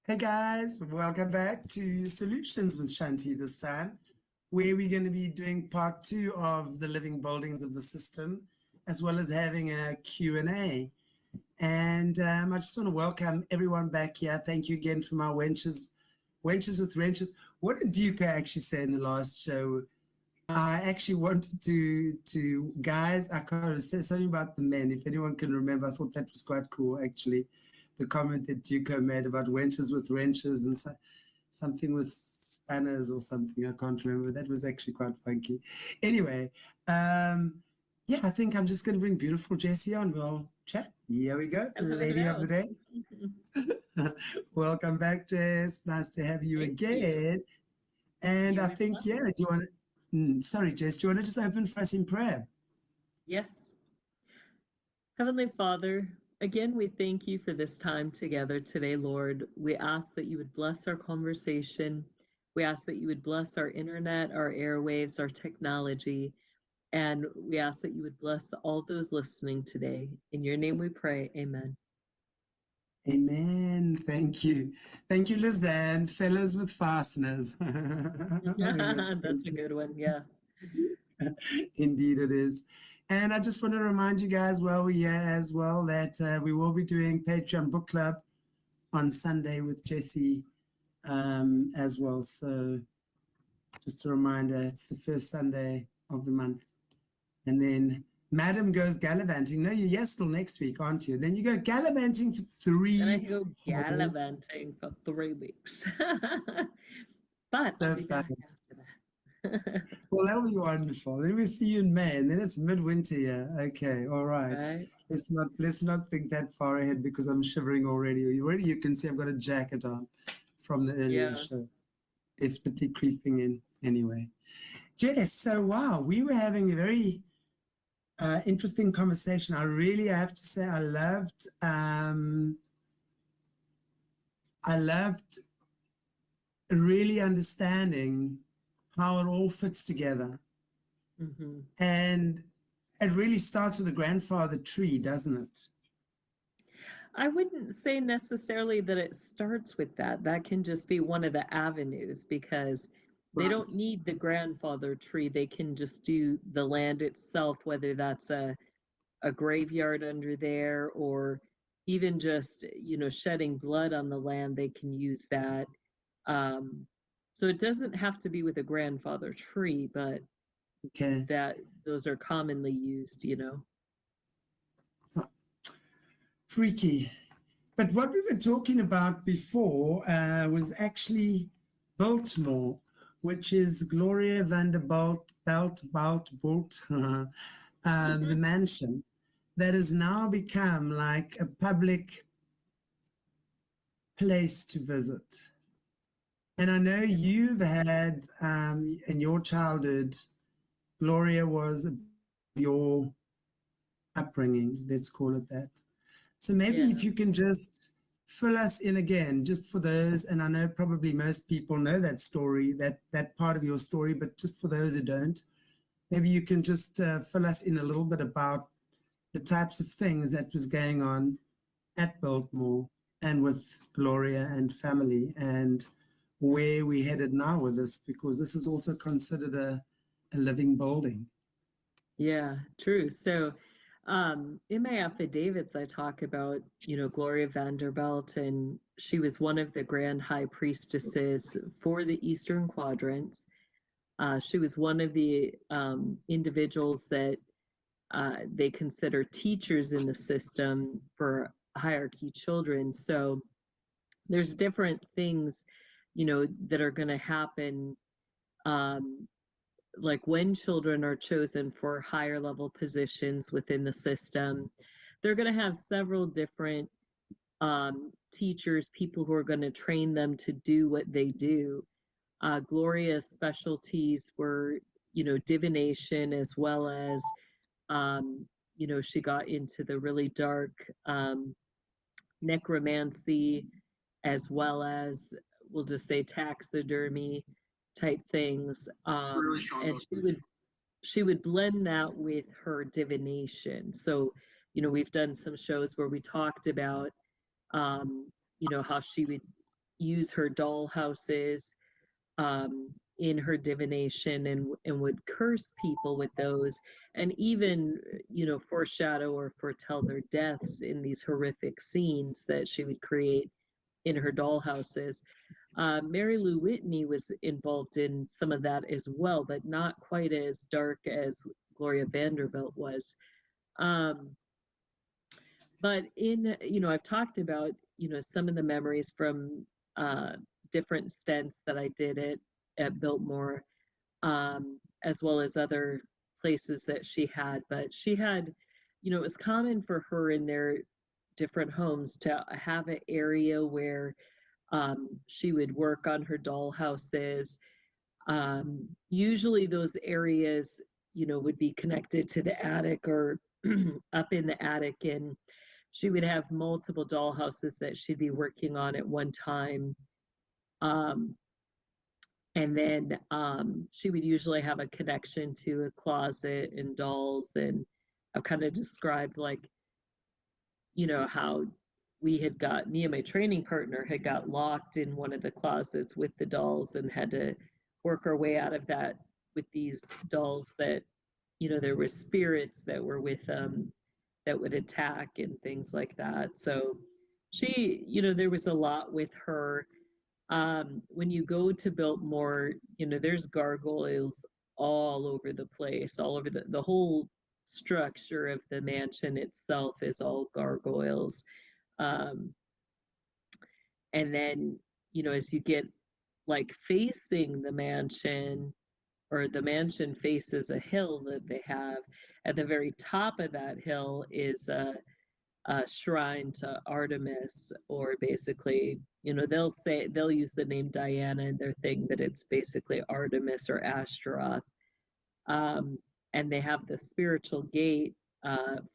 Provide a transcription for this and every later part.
Hey guys, welcome back to Solutions with Shanti this time, where we're going to be doing part two of the living buildings of the system, as well as having a Q&A. And I just want to welcome everyone back here. Thank you again from our wenches with wrenches. What did Duke actually say in the last show? I actually wanted to guys, I can't say something about the men. If anyone can remember, I thought that was quite cool, actually. The comment that Duco made about wenches with wrenches and something with spanners or something. I can't remember. That was actually quite funky. Anyway, yeah, I think I'm just going to bring beautiful Jessie on. We'll chat. Here we go. Hello, Lady of the hello. day. Welcome back, Jess. Nice to have you Thank you. again. And You I as think, well. yeah, do you want to, sorry, Jess, do you want to just open for us in prayer? Yes. Heavenly Father, again, we thank you for this time together today, Lord. We ask that you would bless our conversation. We ask that you would bless our internet, our airwaves, our technology. And we ask that you would bless all those listening today. In your name we pray. Amen. Amen. Thank you. Thank you, Lizanne. Fellas with fasteners. I think that's pretty That's a good one. Yeah. good. Indeed, it is. And I just want to remind you guys while we're here as well that we will be doing Patreon Book Club on Sunday with Jessie as well. So just a reminder, it's the first Sunday of the month. And then Madam goes gallivanting. No, you're yes till next week, aren't you? Then you go gallivanting for Then I 3 can go whole. gallivanting for 3 weeks. But I'll So be fun. back after that. Well, that'll be wonderful. Then we see you in May, and then it's midwinter here. Okay, all right. Right? Let's not think that far ahead because I'm shivering already. You can see I've got a jacket on from the earlier Yeah. show. Definitely creeping in anyway. Jess, so wow, we were having a very interesting conversation. I have to say, I loved really understanding how it all fits together. Hmm. And it really starts with the grandfather tree, doesn't it? I wouldn't say necessarily that it starts with that. That can just be one of the avenues because they Right. don't need the grandfather tree. They can just do the land itself, whether that's a graveyard under there or even just, shedding blood on the land, they can use that. Um, so it doesn't have to be with a grandfather tree, but Okay. that those are commonly used. Freaky. But what we were talking about before was actually Biltmore, which is Gloria Vanderbilt Bolt, the mansion that has now become like a public place to visit. And I know you've had in your childhood, Gloria was your upbringing, let's call it that. So maybe Yeah. if you can just fill us in again, just for those, and I know probably most people know that story, that part of your story, but just for those who don't, maybe you can just fill us in a little bit about the types of things that was going on at Biltmore and with Gloria and family and where we headed now with this, because this is also considered a living building. Yeah, true. So, in my affidavits, I talk about, Gloria Vanderbilt, and she was one of the grand high priestesses for the Eastern Quadrants. She was one of the individuals that they consider teachers in the system for hierarchy children. So there's different things, that are going to happen. Um, like when children are chosen for higher level positions within the system, they're going to have several different teachers, people who are going to train them to do what they do. Gloria's specialties were, divination as well as, she got into the really dark necromancy as well as, we'll just say, taxidermy type things. And she would blend that with her divination. So, we've done some shows where we talked about, how she would use her doll houses in her divination, and would curse people with those, and even, foreshadow or foretell their deaths in these horrific scenes that she would create in her doll houses. Mary Lou Whitney was involved in some of that as well, but not quite as dark as Gloria Vanderbilt was. But I've talked about, some of the memories from different stints that I did at Biltmore, as well as other places that she had. But she had, it was common for her in their different homes to have an area where she would work on her doll houses. Usually those areas, would be connected to the attic or up in the attic, and she would have multiple doll houses that she'd be working on at one time. And then she would usually have a connection to a closet and dolls. And I've kind of described, like, how me and my training partner had got locked in one of the closets with the dolls and had to work our way out of that with these dolls that, there were spirits that were with them that would attack and things like that. So she, there was a lot with her. When you go to Biltmore, there's gargoyles all over the place, all over the whole structure of the mansion itself is all gargoyles. And then, as you get like facing the mansion, or the mansion faces a hill that they have, at the very top of that hill is a shrine to Artemis, or basically, they'll use the name Diana in their thing, that it's basically Artemis or Ashtaroth. And they have the spiritual gate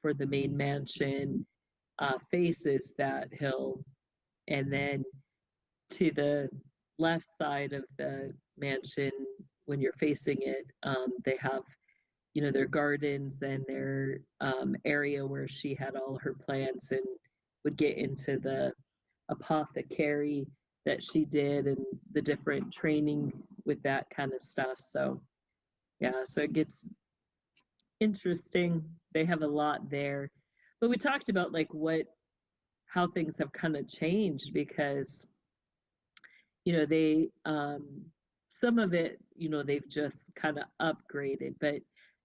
for the main mansion faces that hill. And then to the left side of the mansion, when you're facing it, they have their gardens and their area where she had all her plants, and would get into the apothecary that she did and the different training with that kind of stuff. So yeah, so it gets interesting. They have a lot there. But we talked about like how things have kind of changed, because they some of it, they've just kind of upgraded, but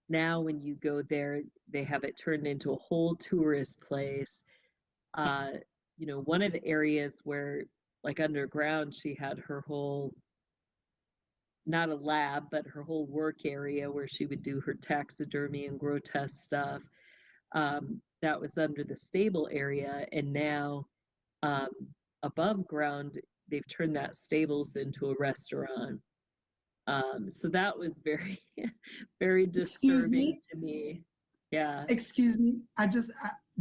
now when you go there, they have it turned into a whole tourist place. One of the areas where, like, underground, she had her whole, not a lab, but her whole work area where she would do her taxidermy and grotesque stuff. That was under the stable area, and now above ground, they've turned that stables into a restaurant. So that was very, very Excuse disturbing me? to me. Yeah. Excuse me.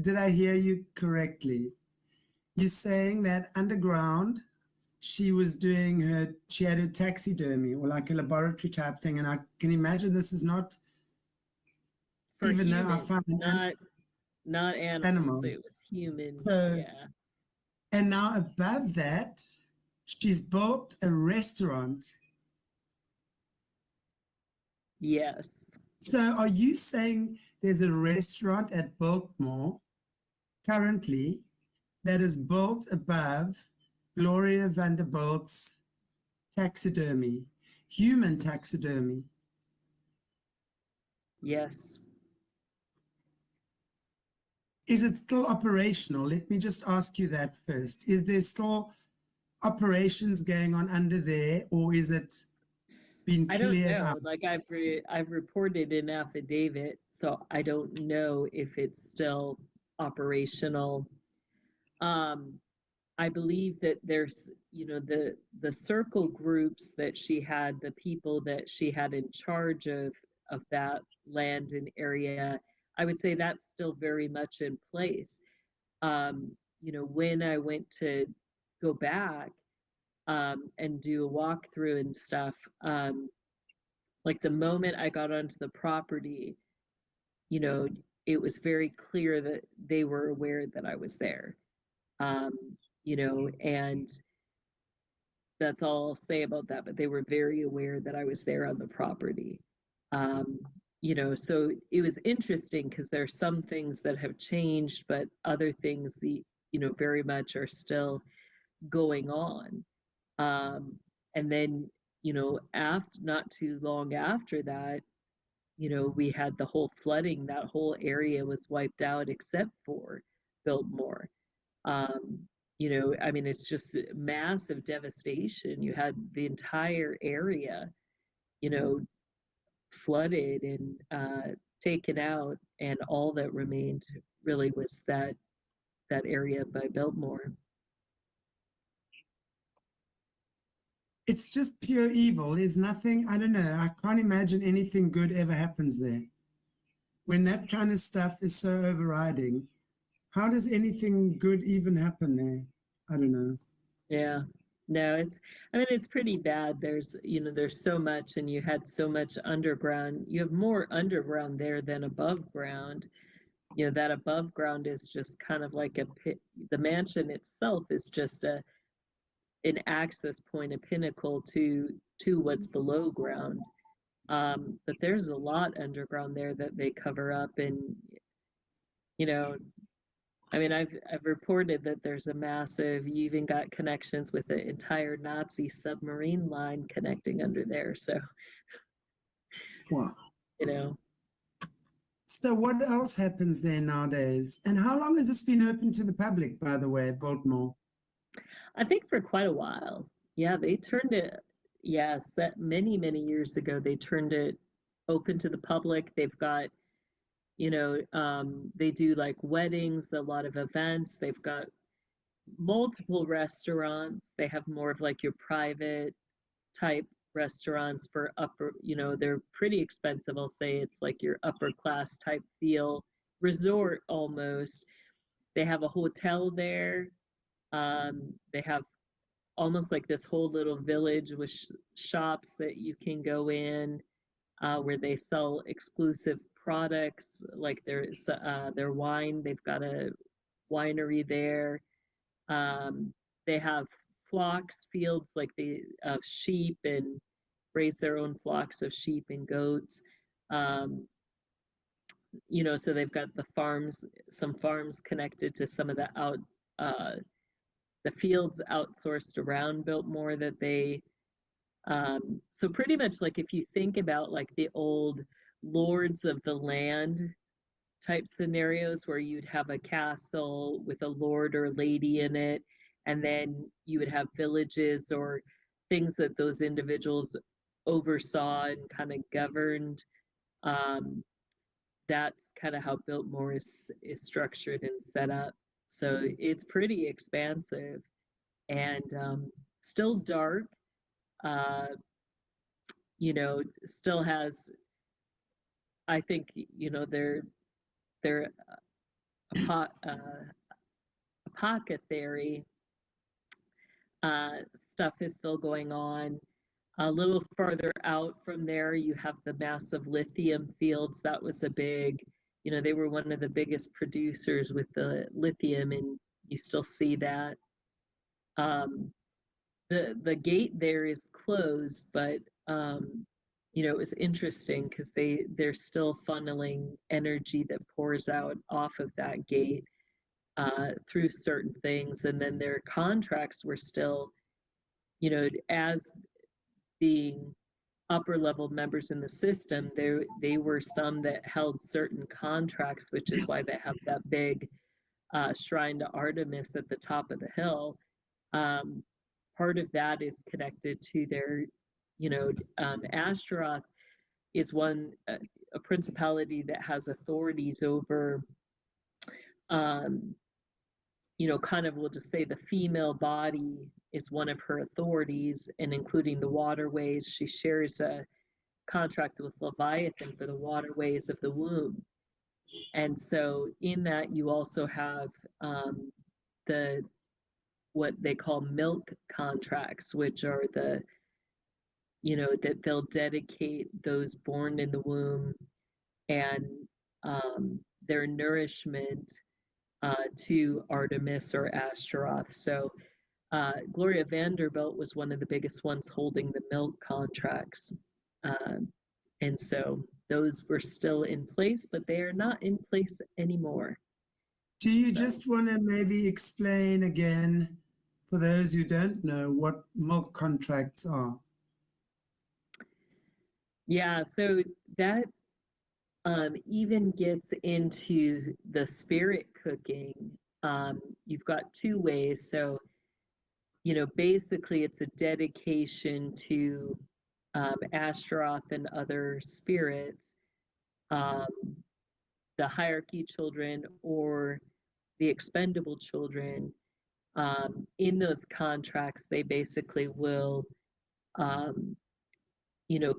Did I hear you correctly? You're saying that underground, she had a taxidermy or like a laboratory type thing. And I can imagine this is not, For even though I humans, found not animals. animal. It was humans. So, Yeah. and now above that, she's built a restaurant. Yes. So are you saying there's a restaurant at Biltmore currently that is built above Gloria Vanderbilt's taxidermy, human taxidermy? Yes. Is it still operational? Let me just ask you that first. Is there still operations going on under there, or is it been I don't cleared know. out? Like I've reported an affidavit, so I don't know if it's still operational. Um, I believe that there's, the circle groups that she had, the people that she had in charge of that land and area. I would say that's still very much in place. When I went to go back and do a walkthrough and stuff, like the moment I got onto the property, you know, it was very clear that they were aware that I was there. Um, and that's all I'll say about that. But they were very aware that I was there on the property. Um, so it was interesting because there are some things that have changed, but other things, very much are still going on. And then, after not too long after that, we had the whole flooding. That whole area was wiped out except for Biltmore. Um, I mean, it's just massive devastation. You had the entire area, you know, flooded and taken out, and all that remained really was that area by Biltmore. It's just pure evil. There's nothing, I don't know, I can't imagine anything good ever happens there. When that kind of stuff is so overriding, how does anything good even happen there? I don't know. Yeah. No, it's pretty bad. There's so much, and you had so much underground. You have more underground there than above ground. That above ground is just kind of like a pit. The mansion itself is just an access point, a pinnacle to what's below ground. But there's a lot underground there that they cover up, and you know, I mean, I've reported that there's a massive. You even got connections with the entire Nazi submarine line connecting under there. So, Wow. you know, So what else happens there nowadays? And how long has this been open to the public, by the way, Baltimore? I think for quite a while. Yeah, they turned it. Yeah, many years ago they turned it open to the public. They've got they do like weddings, a lot of events. They've got multiple restaurants. They have more of like your private type restaurants for they're pretty expensive. I'll say it's like your upper class type feel, resort almost. They have a hotel there. They have almost like this whole little village with shops that you can go in, where they sell exclusive products like their wine. They've got a winery there. They have flocks, fields like of sheep, and raise their own flocks of sheep and goats. Um, so they've got some farms connected to some of uh, the fields outsourced around Biltmore that so pretty much like if you think about like the old lords of the land type scenarios where you'd have a castle with a lord or lady in it, and then you would have villages or things that those individuals oversaw and kind of governed. Um, that's kind of how Biltmore is structured and set up. So it's pretty expansive and still dark. Uh, still has. I think they're apothecary stuff is still going on. A little farther out from there, you have the massive lithium fields. That was they were one of the biggest producers with the lithium, and you still see that. The gate there is closed, but it was interesting because they're still funneling energy that pours out off of that gate through certain things, and then their contracts were still, as being upper level members in the system, they were some that held certain contracts, which is why they have that big shrine to Artemis at the top of the hill. Part of that is connected to their, Ashtaroth is a principality that has authorities over, kind of, we'll just say the female body is one of her authorities, and including the waterways. She shares a contract with Leviathan for the waterways of the womb. And so in that, you also have the what they call milk contracts, which are that they'll dedicate those born in the womb and their nourishment to Artemis or Ashtaroth. So Gloria Vanderbilt was one of the biggest ones holding the milk contracts. And so those were still in place, but they are not in place anymore. Do you just want to maybe explain again, for those who don't know, what milk contracts are? Yeah, so that even gets into the spirit cooking. You've got two ways. So, basically it's a dedication to Ashtaroth and other spirits, um, the hierarchy children or the expendable children. In those contracts, they basically will,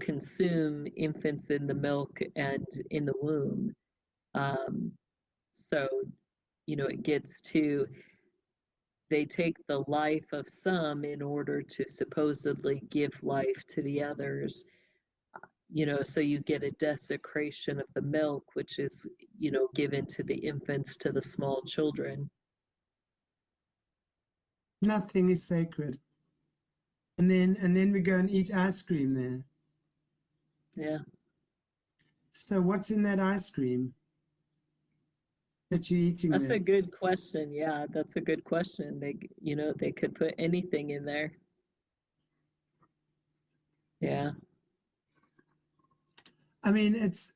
consume infants in the milk and in the womb. So, it gets to, they take the life of some in order to supposedly give life to the others. So you get a desecration of the milk, which is, given to the infants, to the small children. Nothing is sacred. And then we go and eat ice cream there. Yeah. So what's in that ice cream that you're eating That's there? a good question. Yeah, that's a good question. They could put anything in there. Yeah. I mean, it's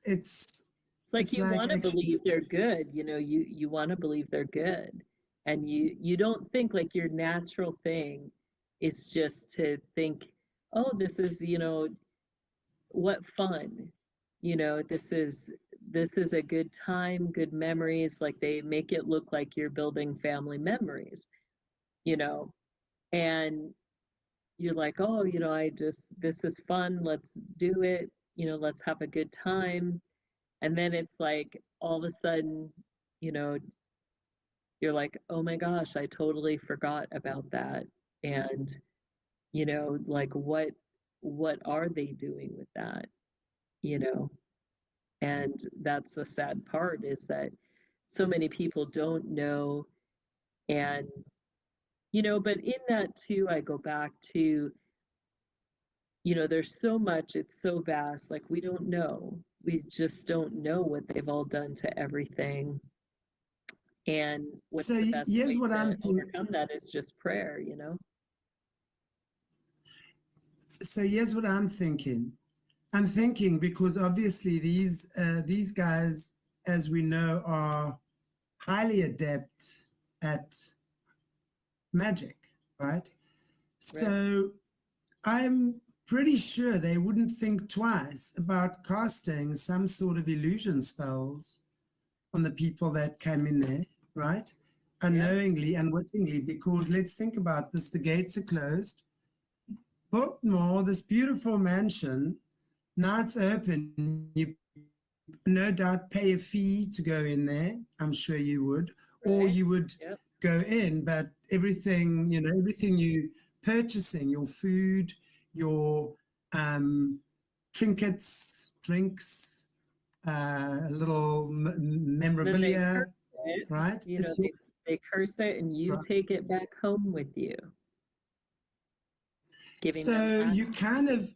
like you like want to actually, believe they're good, you want to believe they're good. And you don't think, like, your natural thing is just to think, oh, this is, what fun. This is a good time, good memories. Like, they make it look like you're building family memories, and you're like, oh, this is fun, let's do it, let's have a good time. And then it's like all of a sudden, you know, you're like, oh my gosh, I totally forgot about that. And, like, what are they doing with that? You know? And that's the sad part, is that so many people don't know. And, but in that too, I go back to, there's so much, it's so vast, like, we don't know. We just don't know what they've all done to everything. And what's so the best here's way what I'm to thinking. overcome that is just prayer, So here's what I'm thinking. I'm thinking because obviously these guys, as we know, are highly adept at magic, right? So I'm pretty sure they wouldn't think twice about casting some sort of illusion spells on the people that came in there, right? Unknowingly, unwittingly, because let's think about this. The gates are closed. Biltmore, this beautiful mansion, now it's open. You no doubt pay a fee to go in there. I'm sure you would, or you would go in, but everything, everything you purchasing, your food, your trinkets, drinks, little memorabilia, right? They curse it, and you take it back home with you. So you kind of,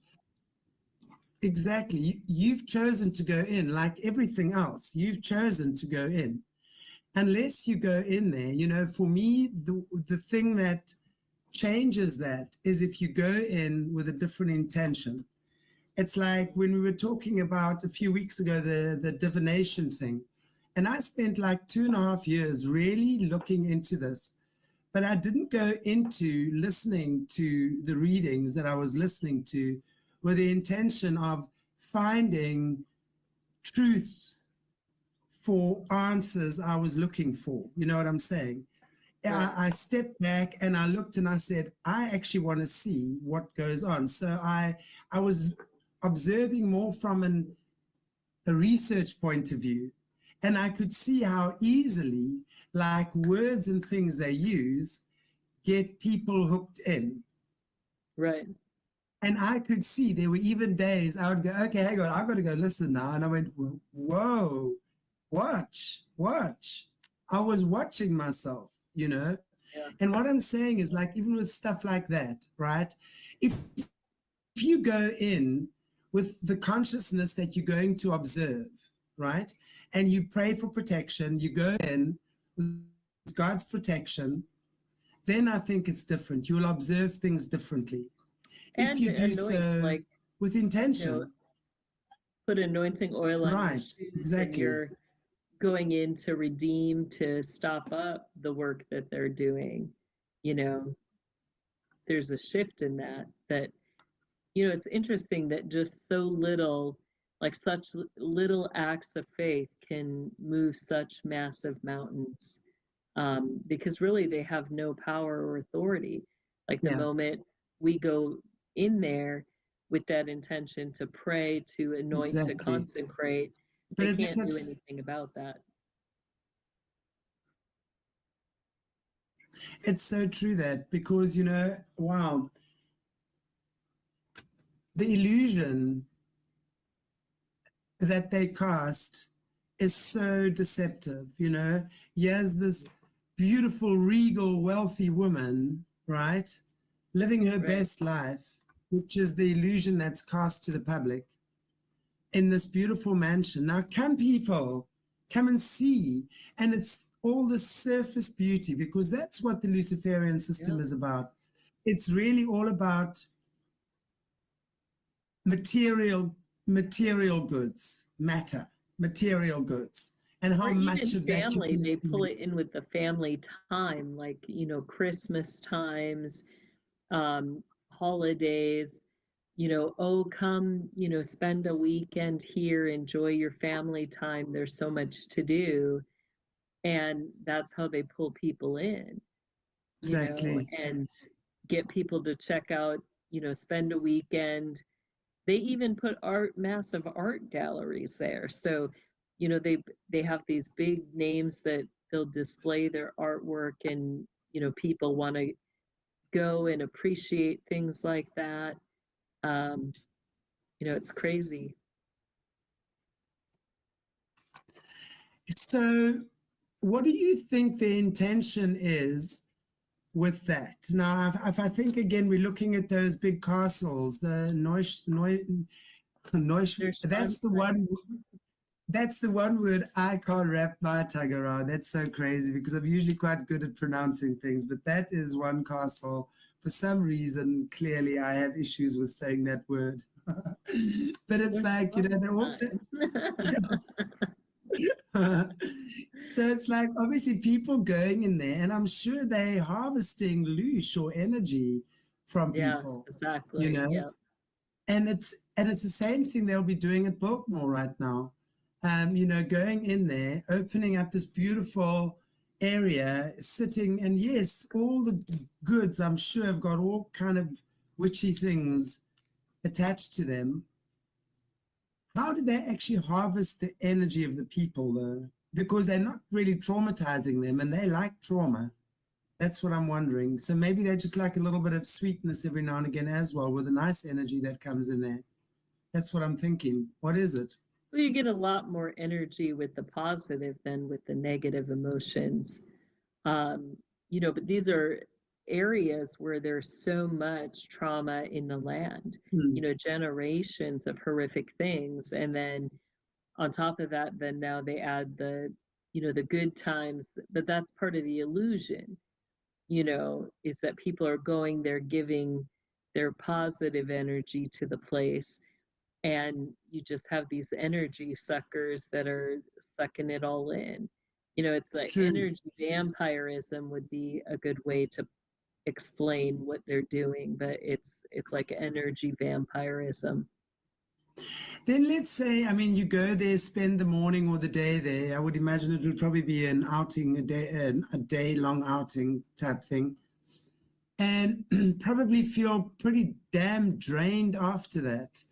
exactly, you've chosen to go in, like everything else. You've chosen to go in. Unless you go in there, for me, the thing that changes that is if you go in with a different intention. It's like when we were talking about a few weeks ago, the divination thing. And I spent like 2.5 years really looking into this. But I didn't go into listening to the readings that I was listening to with the intention of finding truth for answers I was looking for. You know what I'm saying? I stepped back and I looked and I said, I actually want to see what goes on. So I was observing more from a research point of view. And I could see how easily, like, words and things they use get people hooked in. Right. And I could see there were even days I would go, okay, hang on, I've got to go listen now. And I went, whoa, watch. I was watching myself, Yeah. And what I'm saying is, like, even with stuff like that, right? If you go in with the consciousness that you're going to observe, right? And you pray for protection, you go in with God's protection, then I think it's different. You will observe things differently. If And you do anoint, so like, with you know, intention, put anointing oil on your right? shoes and Exactly. you're going in to redeem, to stop up the work that they're doing. You know, there's a shift in that, you know, it's interesting that just so little, like such little acts of faith can move such massive mountains, because really they have no power or authority. Like the Yeah, moment we go in there with that intention to pray, to anoint, to exactly. consecrate, But they it makes can't do such, anything about that. it's so true that, because, you know, wow, the illusion that they cast is so deceptive. You know, here's this beautiful, regal, wealthy woman, right, living her Right. best life, which is the illusion that's cast to the public in this beautiful mansion. Now, come, people, come and see. And it's all the surface beauty, because that's what the Luciferian system Yeah. is about. It's really all about material goods, material goods, and Or how much even of that you family, can they pull afford. it in with the family time, like, you know, Christmas times, holidays, you know, oh, come, you know, spend a weekend here, enjoy your family time. There's so much to do. And that's how they pull people in, you know, Exactly. and get people to check out, you know, spend a weekend. They even put massive art galleries there. So, you know, they have these big names that they'll display their artwork, and, you know, people want to go and appreciate things like that. Um, you know, it's crazy. So, what do you think the intention is with that? Now, if I think again, we're looking at those big castles, the Neusch, There's that's the one. That's the one word I can't wrap my tongue around. That's so crazy, because I'm usually quite good at pronouncing things, but that is one castle. For some reason, clearly, I have issues with saying that word. But it's there's like, you know, they're also, time. so it's like obviously people going in there, and I'm sure they're harvesting loosh or energy from Yeah, people, you exactly. know, Yeah. and it's the same thing they'll be doing at Biltmore right now. You know, going in there, opening up this beautiful area, sitting, and yes, all the goods I'm sure have got all kind of witchy things attached to them. How do they actually harvest the energy of the people though? Because they're not really traumatizing them, and they like trauma. That's what I'm wondering. So maybe they just like a little bit of sweetness every now and again as well, with a nice energy that comes in there. That's what I'm thinking. What is it? Well, you get a lot more energy with the positive than with the negative emotions. Um, you know, but these are areas where there's so much trauma in the land, you Hmm. know, generations of horrific things. And then on top of that, then now they add the, you know, the good times, but that's part of the illusion, you know, is that people are going there giving their positive energy to the place, and you just have these energy suckers that are sucking it all in. You know, it's It's like true. energy vampirism would be a good way to explain what they're doing, but it's like energy vampirism. Then let's say, I mean, you go there, spend the morning or the day there. I would imagine it would probably be an outing, a day long outing type thing, and probably feel pretty damn drained after that.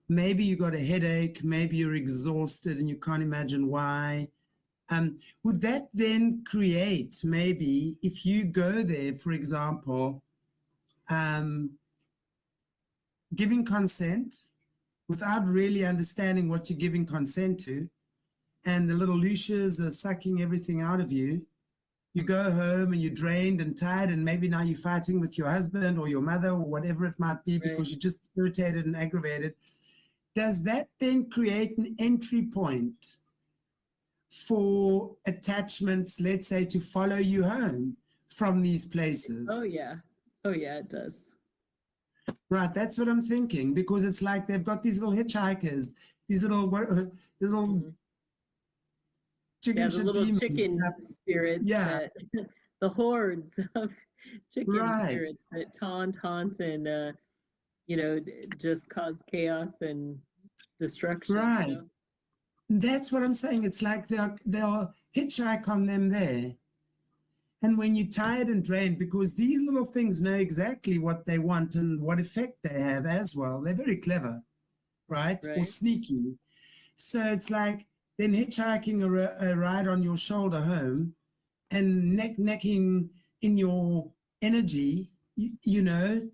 Maybe you got a headache, maybe you're exhausted and you can't imagine why. Would that then create, maybe if you go there, for example, um, giving consent without really understanding what you're giving consent to, and the little Lucias are sucking everything out of you, you go home and you're drained and tired, and maybe now you're fighting with your husband or your mother or whatever it might be because you're just irritated and aggravated. Does that then create an entry point for attachments, let's say, to follow you home from these places? Oh yeah. Oh yeah, it does. Right, that's what I'm thinking, because it's like they've got these little hitchhikers, these little chicken shit little demons. chicken spirits that the hordes of chicken spirits that taunt and just cause chaos and destruction. Right. That's what I'm saying. It's like they'll hitchhike on them there. And when you're tired and drained, because these little things know exactly what they want and what effect they have as well. They're very clever, right? Or sneaky. So it's like then hitchhiking a ride on your shoulder home and necking in your energy,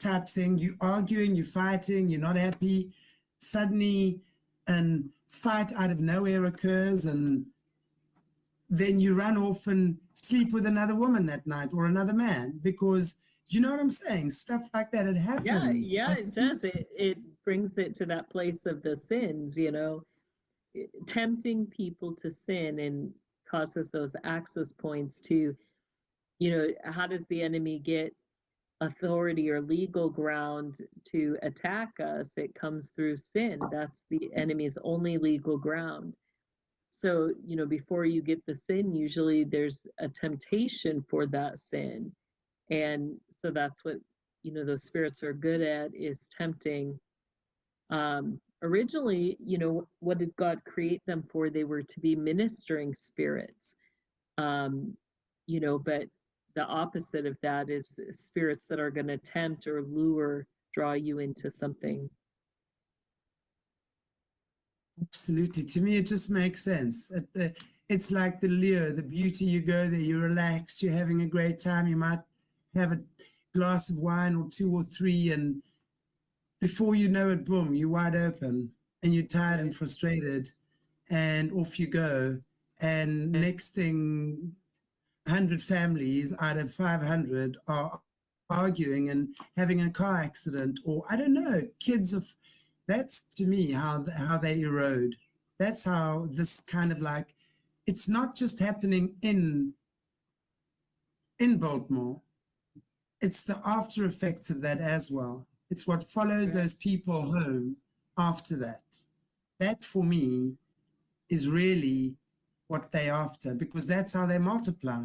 type thing. You're arguing, you're fighting, you're not happy. Suddenly, a fight out of nowhere occurs, and then you run off and sleep with another woman that night or another man, because you know what I'm saying? Stuff like that, it happens. Yeah, it does. It brings it to that place of the sins, tempting people to sin, and causes those access points to, how does the enemy get authority or legal ground to attack us? It comes through sin. That's the enemy's only legal ground. So, before you get the sin, usually there's a temptation for that sin. And so that's what, those spirits are good at, is tempting. Originally, what did God create them for? They were to be ministering spirits. But the opposite of that is spirits that are going to tempt or lure, draw you into something. Absolutely. To me, it just makes sense. It's like the lure, the beauty. You go there, you're relaxed, you're having a great time. You might have a glass of wine or two or three, and before you know it, boom, you're wide open and you're tired and frustrated, and off you go. And next thing, 100 families out of 500 are arguing and having a car accident, or I don't know, kids of. That's to me how they erode. That's how this kind of like, it's not just happening in Biltmore. It's the after effects of that as well. It's what follows those people home after that. That for me is really what they're after, because that's how they multiply.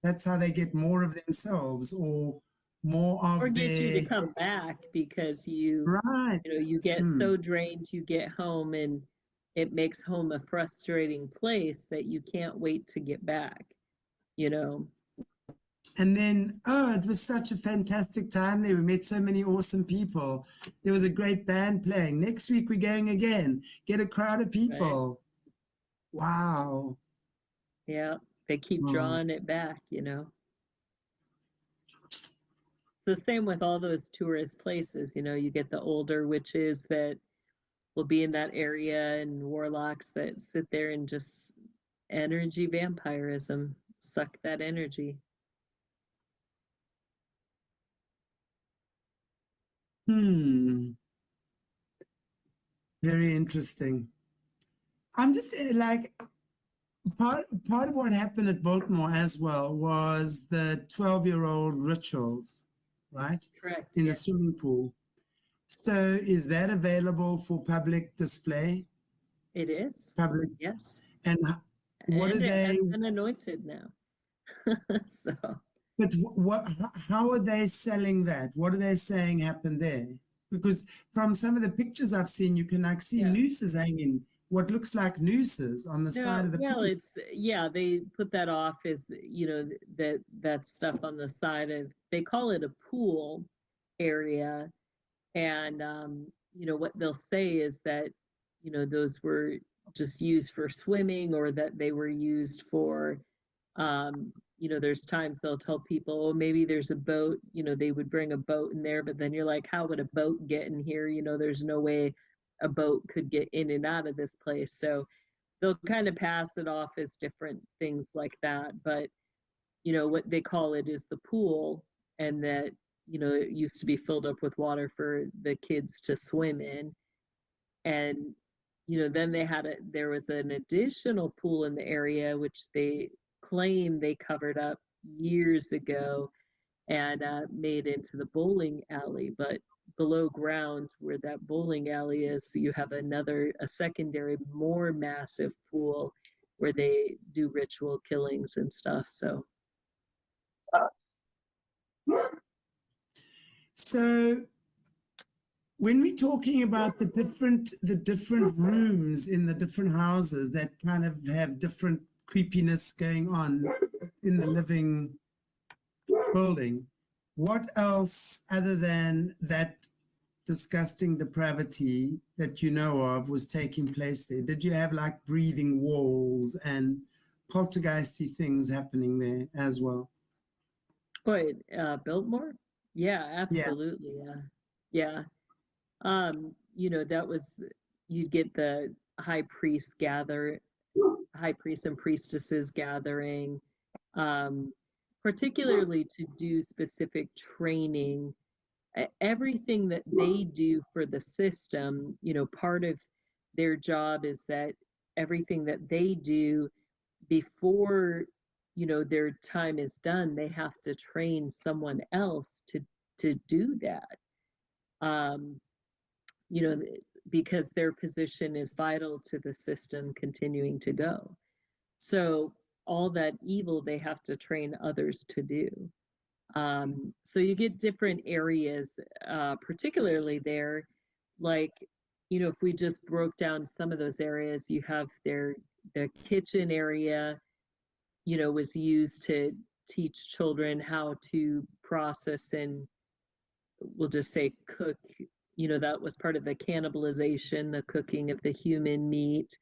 That's how they get more of themselves, or more of or get you to their. come back, because you get so drained, you get home and it makes home a frustrating place that you can't wait to get back. And then, it was such a fantastic time there. We met so many awesome people. There was a great band playing. Next week we're going again. Get a crowd of people. Wow. Yeah, they keep drawing it back, The same with all those tourist places, you get the older witches that will be in that area, and warlocks that sit there and just energy vampirism, suck that energy. Very interesting. I'm just like, part of what happened at Biltmore as well was the 12-year-old rituals, right? Correct. In the swimming pool. So is that available for public display? It is. Public. Yes. And what and are they? Has been anointed now. So. But how are they selling that? What are they saying happened there? Because from some of the pictures I've seen, you can like see nooses hanging, what looks like nooses on the side of the pool. They put that off as, that stuff on the side of, they call it a pool area. And, what they'll say is that, those were just used for swimming, or that they were used for, there's times they'll tell people, oh, maybe there's a boat, they would bring a boat in there, but then you're like, how would a boat get in here? There's no way a boat could get in and out of this place. So they'll kind of pass it off as different things like that. But you know, what they call it is the pool, and that, you know, it used to be filled up with water for the kids to swim in. And, you know, then there was an additional pool in the area, which they claim they covered up years ago and made into the bowling alley. But below ground, where that bowling alley is, you have a secondary, more massive pool where they do ritual killings and stuff. So, So when we're talking about the different rooms in the different houses that kind of have different creepiness going on in the living building, what else other than that disgusting depravity that you know of was taking place there? Did you have like breathing walls and poltergeisty things happening there as well? but Biltmore? Yeah, Yeah. absolutely. Yeah. You know, you'd get the high priest and priestesses gathering, um, particularly to do specific training. Everything that they do for the system, you know, part of their job is that everything that they do before, you know, their time is done, they have to train someone else to do that. Um, you know, because their position is vital to the system continuing to go. So all that evil they have to train others to do. So you get different areas, particularly there, like, you know, if we just broke down some of those areas, you have the kitchen area, you know, was used to teach children how to process and, we'll just say, cook. You know, that was part of the cannibalization, the cooking of the human meat.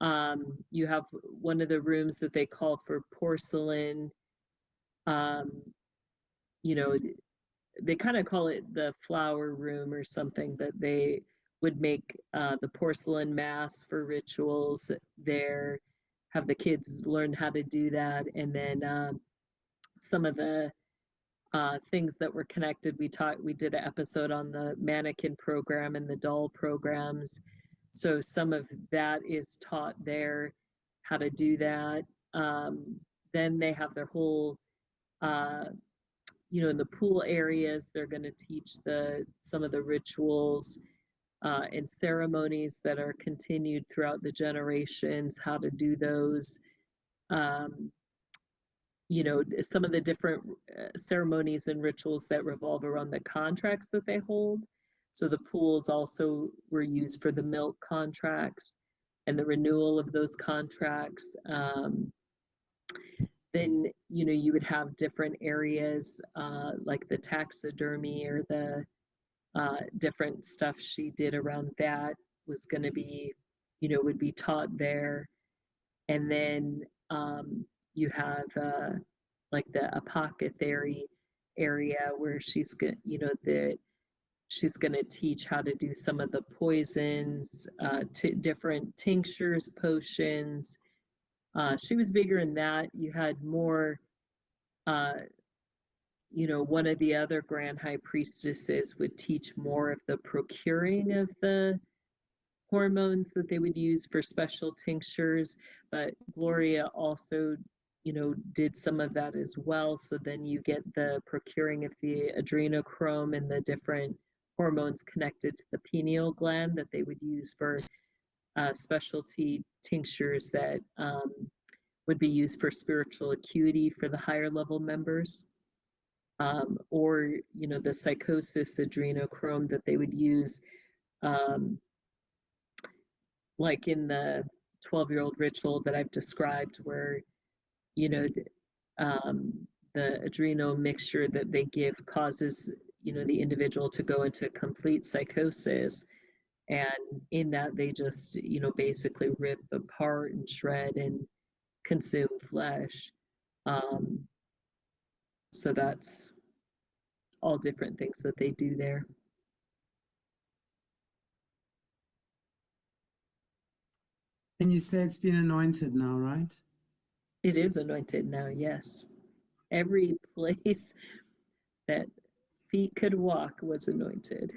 You have one of the rooms that they call for porcelain. Um, you know, they kind of call it the flower room or something, but they would make the porcelain mass for rituals there, have the kids learn how to do that. And then some of the things that were connected, we did an episode on the mannequin program and the doll programs. So some of that is taught there, how to do that. Then they have their whole you know, in the pool areas, they're going to teach some of the rituals and ceremonies that are continued throughout the generations, how to do those. Um, you know, some of the different ceremonies and rituals that revolve around the contracts that they hold. So the pools also were used for the milk contracts and the renewal of those contracts. Then, you know, you would have different areas like the taxidermy or the different stuff she did around that was going to be, you know, would be taught there. And then you have like the apothecary area where you know, she's going to teach how to do some of the poisons, different tinctures, potions. She was bigger in that. You had more, uh, you know, one of the other grand high priestesses would teach more of the procuring of the hormones that they would use for special tinctures. But Gloria also, you know, did some of that as well. So then you get the procuring of the adrenochrome and the different hormones connected to the pineal gland that they would use for specialty tinctures that would be used for spiritual acuity for the higher level members. Or, you know, the psychosis adrenochrome that they would use, like in the 12-year-old ritual that I've described, where, you know, the adrenal mixture that they give causes, you know, the individual to go into complete psychosis. And in that, they just, you know, basically rip apart and shred and consume flesh. Um, so that's all different things that they do there. And you say it's been anointed now, right? It is anointed now, yes. every place that feet could walk was anointed.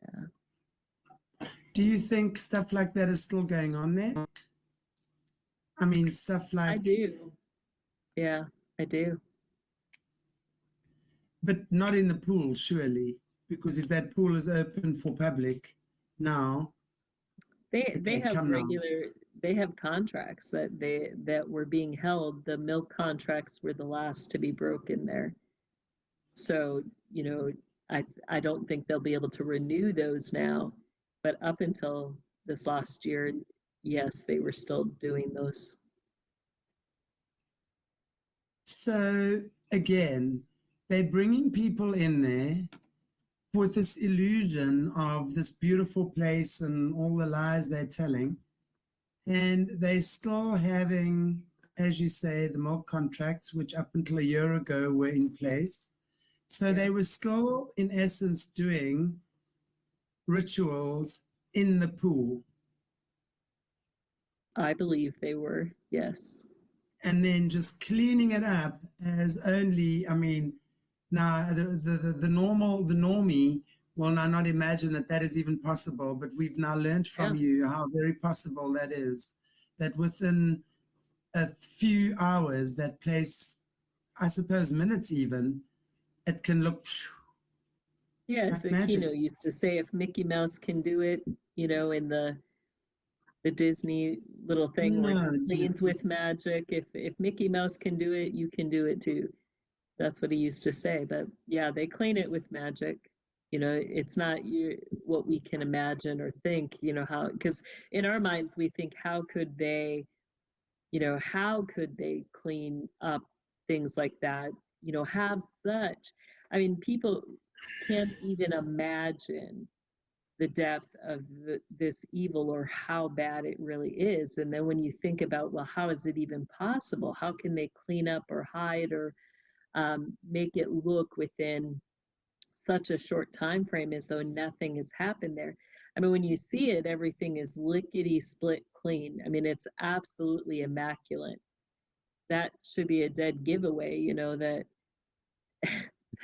Yeah. Do you think stuff like that is still going on there? I mean, stuff I like, do. Yeah, I do. but not in the pool, surely, because if that pool is open for public now, They okay, have come now. they have contracts that were being held. The milk contracts were the last to be broken there. So, you know, I don't think they'll be able to renew those now, but up until this last year, yes, they were still doing those. So again, they're bringing people in there with this illusion of this beautiful place and all the lies they're telling. And they're still having, as you say, the milk contracts, which up until a year ago were in place. So they were still, in essence, doing rituals in the pool. I believe they were, yes. And then just cleaning it up as only, I mean, now the normie will now not imagine that that is even possible, but we've now learned from you how very possible that is, that within a few hours, that place, I suppose minutes even, it can look Yeah, like so magic. Kino used to say if Mickey Mouse can do it, you know, in the Disney little thing where No, he cleans with magic, if Mickey Mouse can do it, you can do it too. That's what he used to say. But yeah, they clean it with magic. You know, it's not what we can imagine or think, you know, how, because in our minds we think, how could they, you know, how could they clean up things like that, you know, have such, I mean, people can't even imagine the depth of this evil or how bad it really is. And then when you think about, well, how is it even possible? How can they clean up or hide or make it look within such a short time frame as though nothing has happened there? I mean, when you see it, everything is lickety split clean. I mean, it's absolutely immaculate. That should be a dead giveaway, you know, that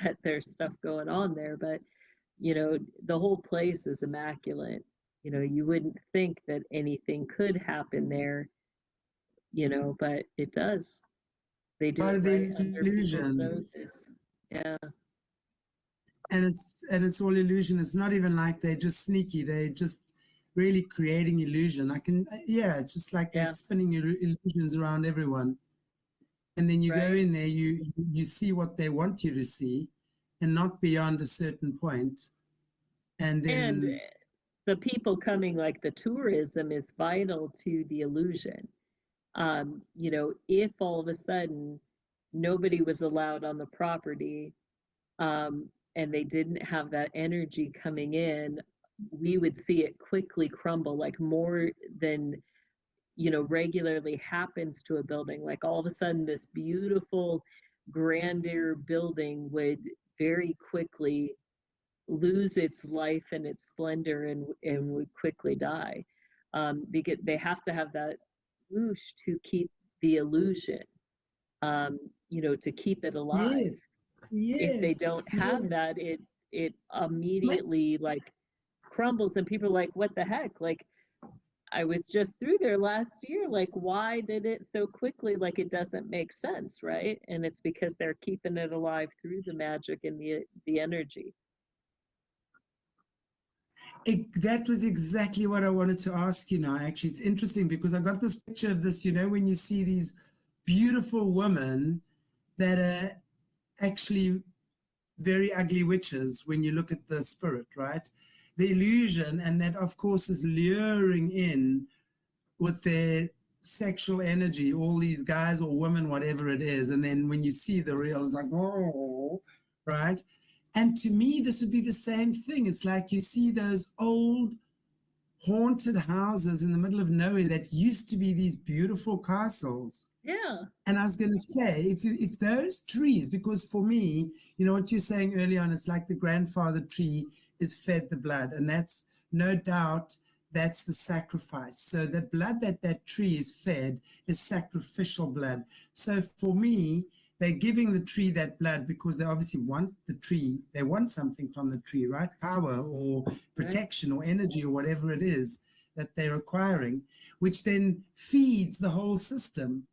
that there's stuff going on there. But you know, the whole place is immaculate. You know, you wouldn't think that anything could happen there, you know, but it does. They do Part it of right the under people's illusion. noses. Yeah. And it's all illusion. It's not even like they're just sneaky. They're just really creating illusion. Yeah, it's just like they're Yeah. spinning illusions around everyone. And then you go Right. in there, you see what they want you to see, and not beyond a certain point. And And then the people coming, like the tourism is vital to the illusion. You know, if all of a sudden nobody was allowed on the property, and they didn't have that energy coming in, we would see it quickly crumble, like more than, you know, regularly happens to a building. Like all of a sudden, this beautiful grandeur building would very quickly lose its life and its splendor and would quickly die. Because they have to have that whoosh to keep the illusion, you know, to keep it alive. yes, If they yes, don't have yes. that, it My, immediately like crumbles, and people are like, what the heck? Like, I was just through there last year. Like, why did it so quickly? Like, it doesn't make sense, right? And it's because they're keeping it alive through the magic and the energy. that was exactly what I wanted to ask you now. Actually, it's interesting because I got this picture of this, you know, when you see these beautiful women that are actually very ugly witches when you look at the spirit, right? The illusion, and that, of course, is luring in with their sexual energy, all these guys or women, whatever it is. And then when you see the real, it's like, oh, right? And to me, this would be the same thing. It's like you see those old haunted houses in the middle of nowhere that used to be these beautiful castles. Yeah. And I was going to say, if those trees, because for me, you know what you're saying early on, it's like the grandfather tree is fed the blood, and that's no doubt that's the sacrifice. So the blood that that tree is fed is sacrificial blood. So for me, they're giving the tree that blood because they obviously want the tree. They want something from the tree, right? Power or protection or energy or whatever it is that they're acquiring, which then feeds the whole system.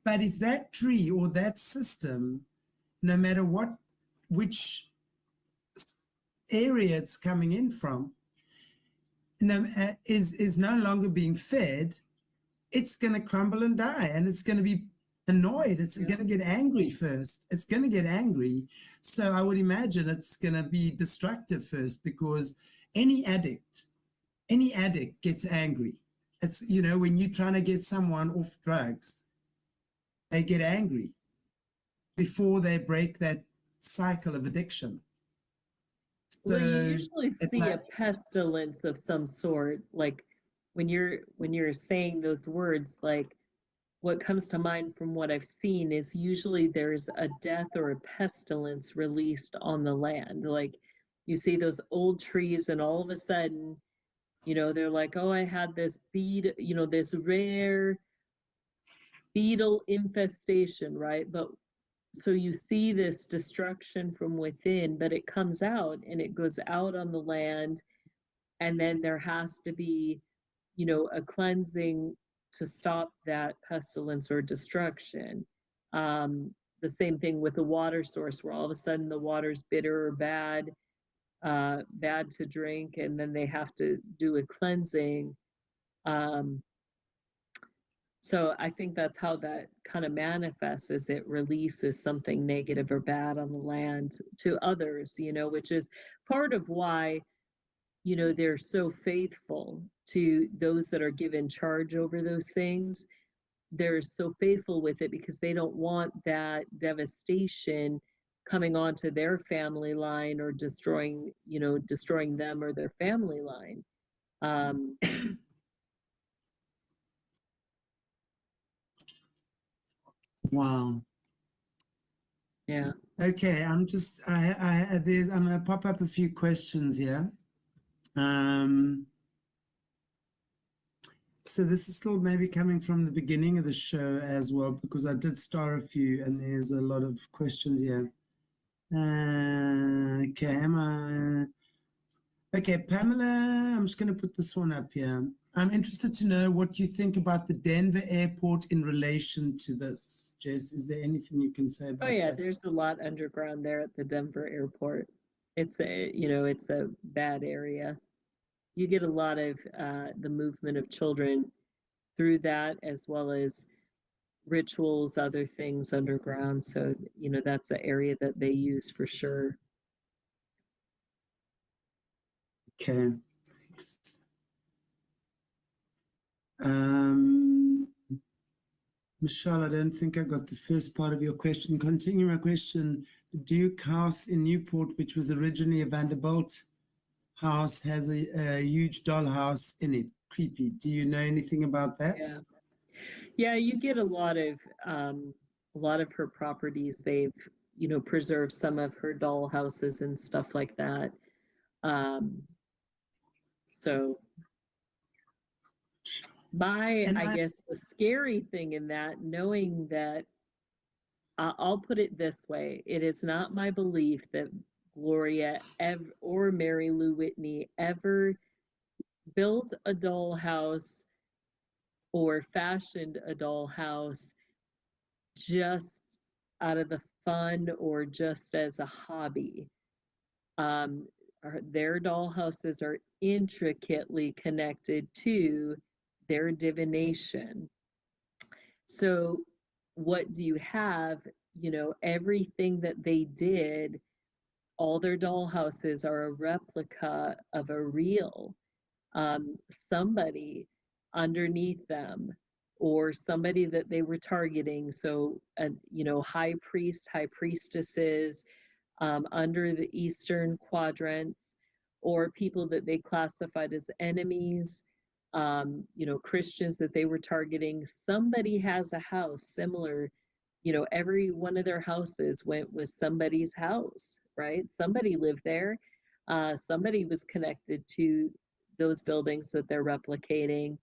But if that tree or that system, no matter which area it's coming in from, is no longer being fed, it's going to crumble and die, and it's going to be annoyed. It's going to get angry first. It's going to get angry. So I would imagine it's going to be destructive first, because any addict gets angry. It's, you know, when you're trying to get someone off drugs, they get angry before they break that cycle of addiction. So you usually see a pestilence of some sort, like when you're saying those words, like what comes to mind from what I've seen is usually there's a death or a pestilence released on the land. Like you see those old trees and all of a sudden, you know, they're like, oh, I had this this rare beetle infestation, right? But so you see this destruction from within, but it comes out and it goes out on the land, and then there has to be, you know, a cleansing to stop that pestilence or destruction. The same thing with the water source, where all of a sudden the water's bitter or bad, bad to drink, and then they have to do a cleansing. So I think that's how that kind of manifests, is it releases something negative or bad on the land to others, you know, which is part of why, you know, they're so faithful to those that are given charge over those things. They're so faithful with it because they don't want that devastation coming onto their family line or destroying them or their family line. Wow. Yeah. Okay, I'm going to pop up a few questions here. So this is still maybe coming from the beginning of the show as well, because I did star a few and there's a lot of questions here. Okay, Pamela, I'm just going to put this one up here. I'm interested to know what you think about the Denver airport in relation to this. Jess, is there anything you can say about that? Oh yeah, there's a lot underground there at the Denver airport. It's a bad area. You get a lot of the movement of children through that, as well as rituals, other things underground. So, you know, that's an area that they use for sure. Okay, thanks. Michelle, I don't think I got the first part of your question. Continuing my question, the Duke House in Newport, which was originally a Vanderbilt house, has a huge dollhouse in it. Creepy. Do you know anything about that? Yeah, you get a lot of her properties. They've, you know, preserved some of her doll houses and stuff like that. So I guess the scary thing in that, knowing that, I'll put it this way, it is not my belief that Gloria or Mary Lou Whitney ever built a dollhouse or fashioned a dollhouse just out of the fun or just as a hobby. Their dollhouses are intricately connected to their divination. So what do you have? You know, everything that they did, all their dollhouses are a replica of a real somebody underneath them, or somebody that they were targeting. So, you know, high priestesses under the Eastern quadrants, or people that they classified as enemies, you know, Christians that they were targeting. Somebody has a house similar, you know, every one of their houses was somebody's house, right? Somebody lived there. Somebody was connected to those buildings that they're replicating.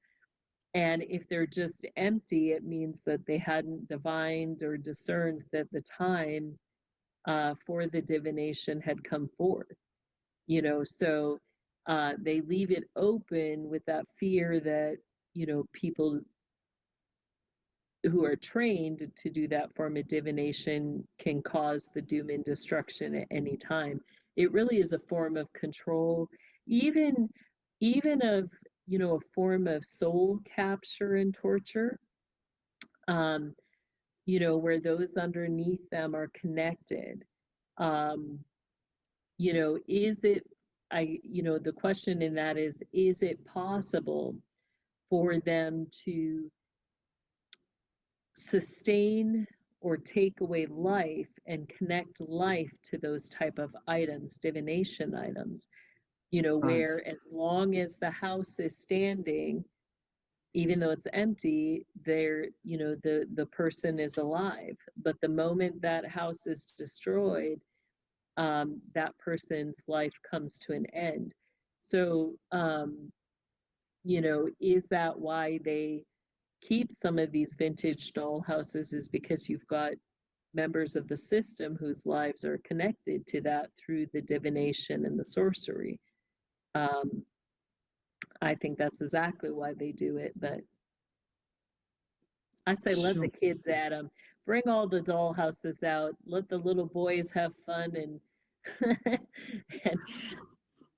And if they're just empty, it means that they hadn't divined or discerned that the time for the divination had come forth. You know, so they leave it open with that fear that, you know, people who are trained to do that form of divination can cause the doom and destruction at any time. It really is a form of control, even of, you know, a form of soul capture and torture. Um, you know, where those underneath them are connected. Um, you know, you know, the question in that is it possible for them to sustain or take away life and connect life to those type of items, divination items, you know, Right. where as long as the house is standing, even though it's empty, there, you know, the person is alive. But the moment that house is destroyed, that person's life comes to an end. So, you know, is that why they keep some of these vintage doll houses? Is because you've got members of the system whose lives are connected to that through the divination and the sorcery. Um, I think that's exactly why they do it, but I say let the Sure. kids at them. Bring all the doll houses out. Let the little boys have fun and and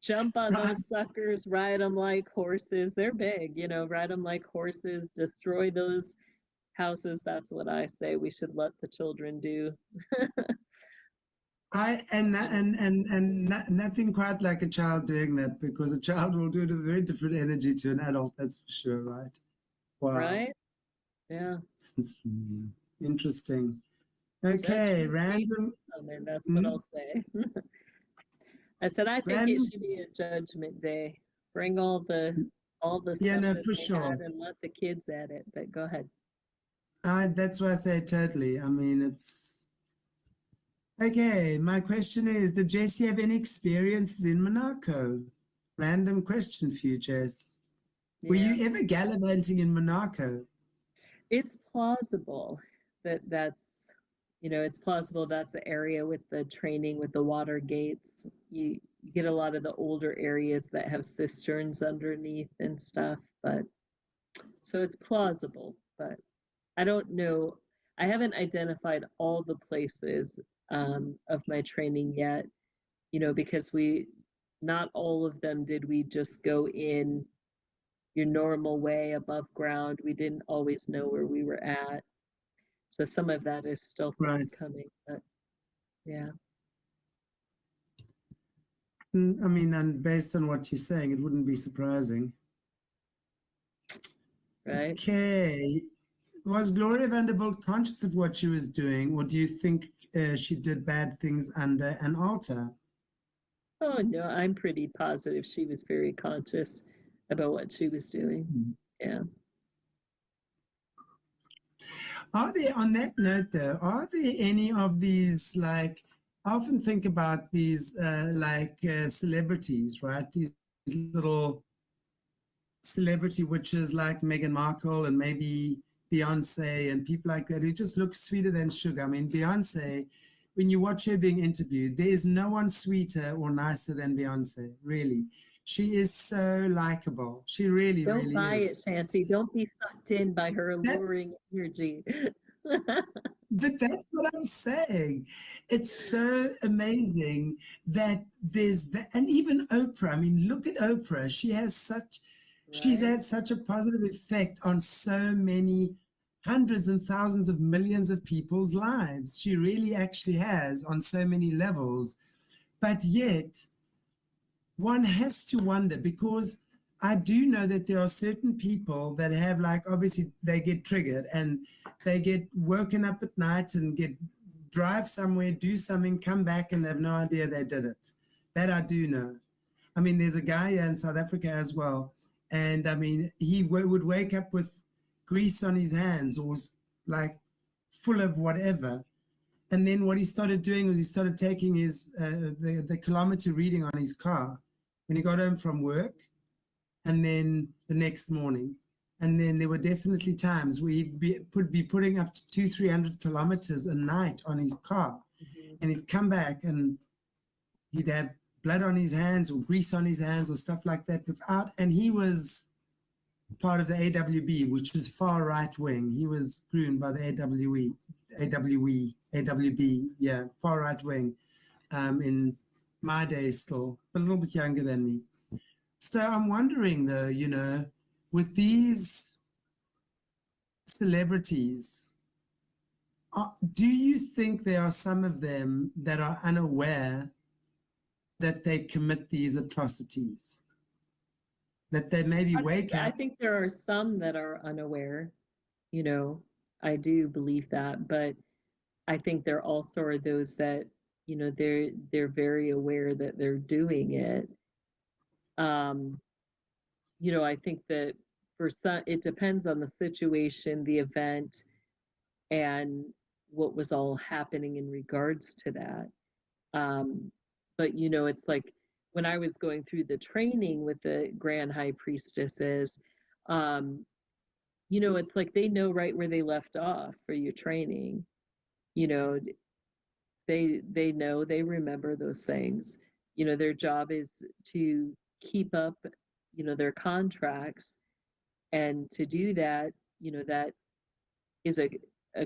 jump on Right. those suckers, ride them like horses. They're big, you know, ride them like horses, destroy those houses. That's what I say we should let the children do. Nothing quite like a child doing that, because a child will do it with a very different energy to an adult, that's for sure, right? Wow. Right? Yeah. It's interesting. Okay, Judgment Day random. coming, that's what Hmm? I'll say. I said I think it Random. should be a judgment day. Bring all the Yeah, stuff no, that for they had sure. and let the kids at it. But go ahead. That's why I say totally. I mean, it's okay. My question is, did Jessie have any experiences in Monaco? Random question for you, Jess. Were Yeah. you ever gallivanting in Monaco? It's plausible that that's, you know, it's plausible that's the area with the training with the water gates. You get a lot of the older areas that have cisterns underneath and stuff, but so it's plausible, but I don't know. I haven't identified all the places of my training yet, you know, because not all of them did we just go in your normal way above ground. We didn't always know where we were at. So some of that is still Right. forthcoming, but yeah, I mean, and based on what you're saying, it wouldn't be surprising. right. Okay. Was Gloria Vanderbilt conscious of what she was doing, or do you think she did bad things under an altar? Oh no, I'm pretty positive she was very conscious about what she was doing. Yeah. Are there, on that note though, are there any of these, like, I often think about these celebrities, right? These little celebrity witches like Meghan Markle and maybe Beyonce and people like that who just look sweeter than sugar. I mean, Beyonce, when you watch her being interviewed, there's no one sweeter or nicer than Beyonce, really. She is so likable. She really, Don't really buy it, is. Shanty. Don't be sucked in by her That, alluring energy. but that's what I'm saying. It's so amazing that there's that, and even Oprah. I mean, look at Oprah. She's Right? had such a positive effect on so many hundreds and thousands of millions of people's lives. She really actually has on so many levels. But yet, one has to wonder, because I do know that there are certain people that have, like, obviously they get triggered and they get woken up at night and drive somewhere, do something, come back, and they have no idea they did it. That I do know. I mean, there's a guy here in South Africa as well. And I mean, he would wake up with grease on his hands, or like full of whatever. And then what he started doing was he started taking the kilometer reading on his car when he got home from work, and then the next morning. And then there were definitely times where he'd be putting up to 300 kilometers a night on his car. And he'd come back and he'd have blood on his hands or grease on his hands or stuff like that and he was part of the AWB, which was far right wing. He was groomed by the AWB, yeah, far right wing, in my days still, but a little bit younger than me. So I'm wondering though, with these celebrities, do you think there are some of them that are unaware that they commit these atrocities? That they maybe wake up? I think there are some that are unaware, I do believe that, but I think there also are those that, they're very aware that they're doing it. I think that for some, it depends on the situation, the event, and what was all happening in regards to that. But it's like when I was going through the training with the Grand High Priestesses, it's like they know right where they left off for your training. They know, they remember those things. Their job is to keep up, their contracts, and to do that, that is a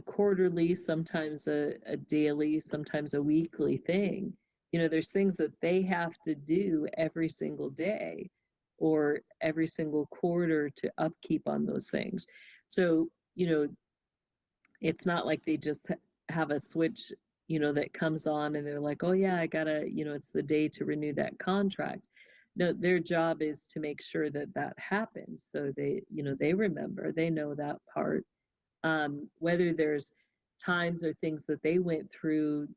quarterly, sometimes a daily, sometimes a weekly thing. There's things that they have to do every single day or every single quarter to upkeep on those things. So, it's not like they just have a switch, that comes on and they're like, oh yeah, I gotta, it's the day to renew that contract. No, their job is to make sure that that happens. So they remember, they know that part. Whether there's times or things that they went through,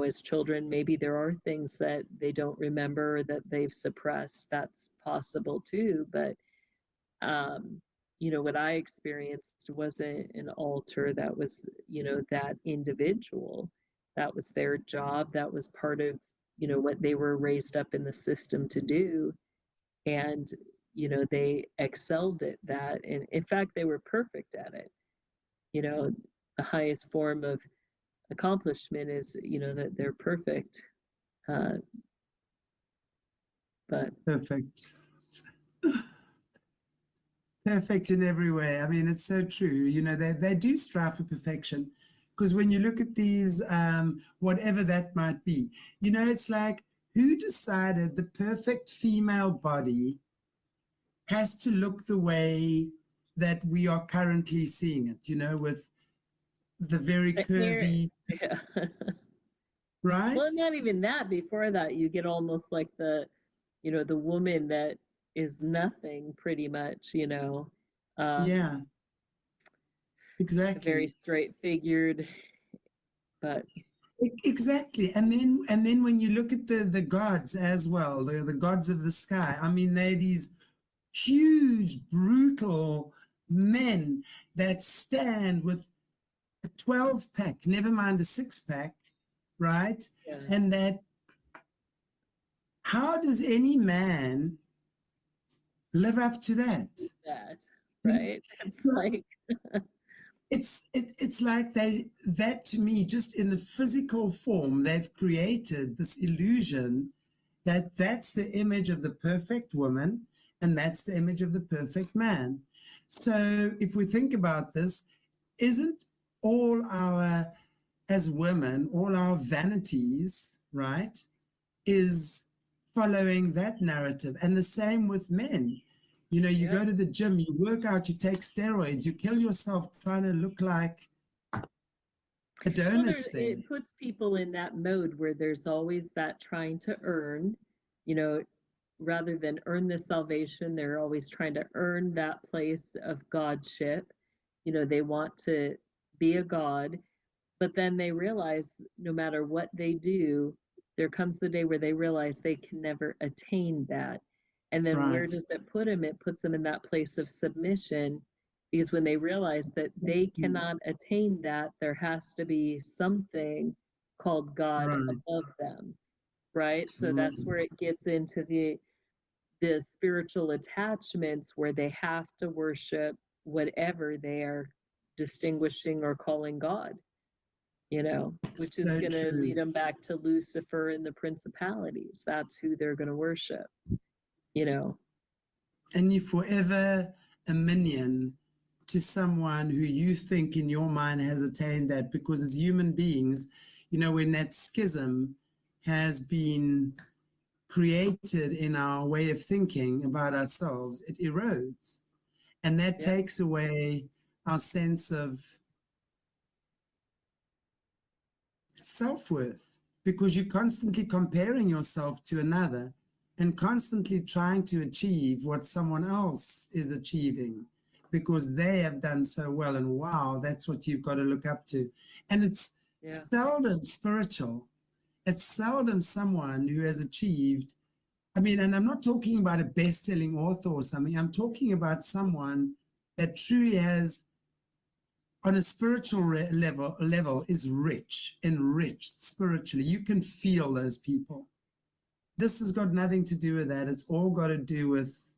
as children, maybe there are things that they don't remember that they've suppressed. That's possible too. But, what I experienced wasn't an altar. That was, that individual. That was their job. That was part of, what they were raised up in the system to do. And, they excelled at that. And in fact, they were perfect at it. The highest form of accomplishment is, that they're perfect. But Perfect. Perfect in every way. I mean, it's so true. They do strive for perfection, because when you look at these, whatever that might be, it's like, who decided the perfect female body has to look the way that we are currently seeing it, with the very curvy, yeah. right? Well, not even that. Before that, you get almost like the woman that is nothing, pretty much, Yeah, very exactly. straight figured, but Exactly. And then when you look at the gods as well, the gods of the sky, I mean, they're these huge, brutal men that stand with a 12-pack, never mind a 6-pack, right? yeah. And that, how does any man live up to that? That, right? It's like it's like that to me, just in the physical form, they've created this illusion that that's the image of the perfect woman and that's the image of the perfect man. So if we think about this, isn't all our, as women, all our vanities, right, is following that narrative? And the same with men. You go to the gym, you work out, you take steroids, you kill yourself trying to look like Adonis. Well, it puts people in that mode where there's always that trying to earn, rather than earn the salvation, they're always trying to earn that place of godship. They want to be a god, but then they realize no matter what they do, there comes the day where they realize they can never attain that. And then where Right. does it put them? It puts them in that place of submission, because when they realize that they cannot attain that, there has to be something called God Right. above them, right? So Right. that's where it gets into the spiritual attachments, where they have to worship whatever they are distinguishing or calling God, you know, which is So going to true. lead them back to Lucifer and the principalities. That's who they're going to worship, you know. And you're forever a minion to someone who you think in your mind has attained that, because as human beings, you know, when that schism has been created in our way of thinking about ourselves, it erodes. And that Yeah. takes away our sense of self-worth, because you're constantly comparing yourself to another and constantly trying to achieve what someone else is achieving because they have done so well, and wow, that's what you've got to look up to. And it's Yeah. seldom spiritual. It's seldom someone who has achieved, I mean, and I'm not talking about a best-selling author or something. I'm talking about someone that truly has, on a spiritual level, is rich, enriched spiritually. You can feel those people. This has got nothing to do with that. It's all got to do with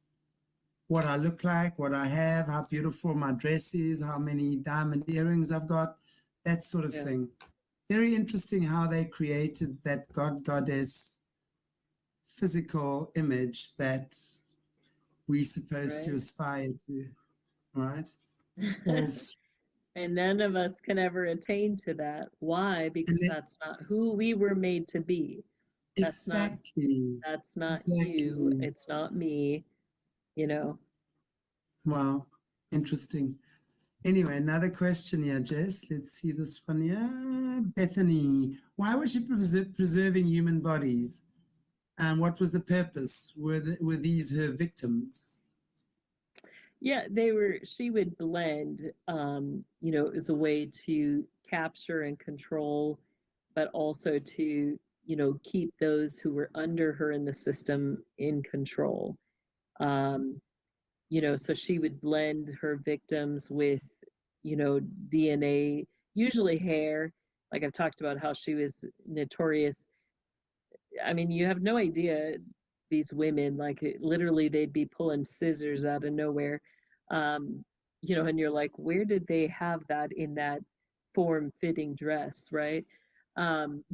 what I look like, what I have, how beautiful my dress is, how many diamond earrings I've got, that sort of thing. Very interesting how they created that God goddess physical image that we're supposed to aspire to, right? And none of us can ever attain to that. Why? Because that's not who we were made to be. That's exactly. not you. It's not me, you know. Wow, interesting. Anyway, another question here, Jess. Let's see this one here. Bethany, why was she preserving human bodies? And what was the purpose? Were these her victims? Yeah, she would blend, you know, as a way to capture and control, but also to, you know, keep those who were under her in the system in control. You know, so she would blend her victims with, you know, DNA, usually hair. Like I've talked about how she was notorious. I mean, you have no idea these women, like literally they'd be pulling scissors out of nowhere. You know, and you're like, where did they have that in that form-fitting dress, right? Um,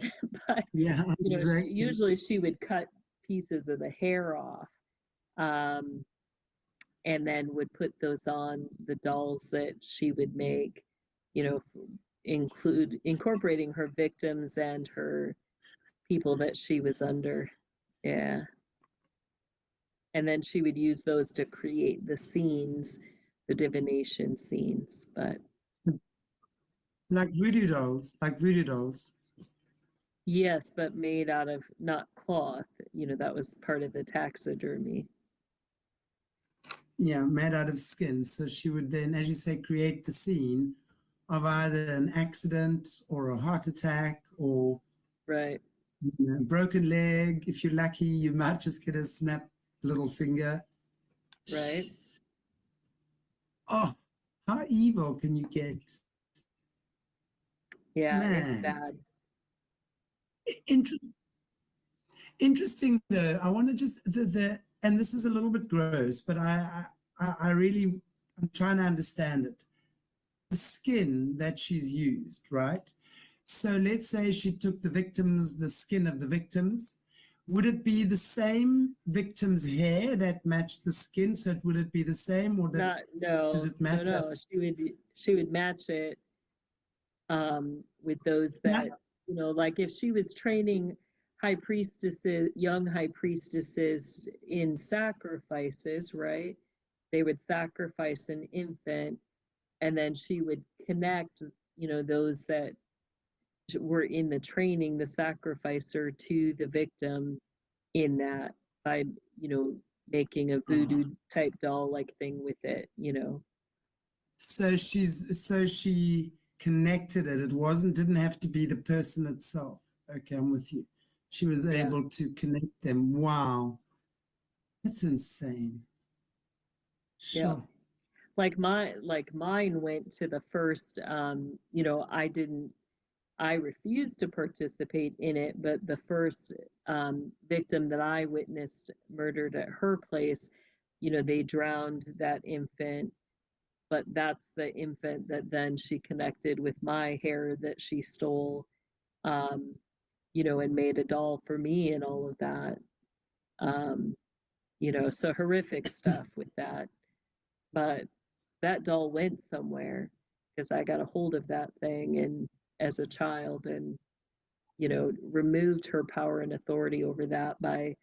but Yeah, you know, exactly. usually she would cut pieces of the hair off. Um, and then would put those on the dolls that she would make, you know, incorporating her victims and her people that she was under. Yeah. And then she would use those to create the scenes, the divination scenes. But Like voodoo dolls, like voodoo dolls. yes, but made out of not cloth. You know, that was part of the taxidermy. Yeah, made out of skin. So she would then, as you say, create the scene of either an accident or a heart attack or right, broken leg. If you're lucky, you might just get a snapped little finger. right. Oh, how evil can you get? Yeah, it's Man. bad. Interesting. Interesting though. I want to just and this is a little bit gross, but I really, I'm trying to understand it. The skin that she's used, right? So let's say she took the skin of the victims. Would it be the same victim's hair that matched the skin? So would it be the same, or did it matter? No. She would match it with those Yeah. that, you know, like if she was training high priestesses, young high priestesses in sacrifices, right? They would sacrifice an infant, and then she would connect, you know, those that were in the training, the sacrificer to the victim in that by, you know, making a voodoo type doll like thing with it, you know. So she connected it. It didn't have to be the person itself. Okay, I'm with you. She was Yeah. able to connect them. Wow. That's insane. Yeah. Sure. Like mine went to the first, you know, I refused to participate in it, but the first victim that I witnessed murdered at her place, you know, they drowned that infant, but that's the infant that then she connected with my hair that she stole, um, and made a doll for me and all of that. Um, so horrific stuff with that. But that doll went somewhere because I got a hold of that thing and as a child and, removed her power and authority over that by,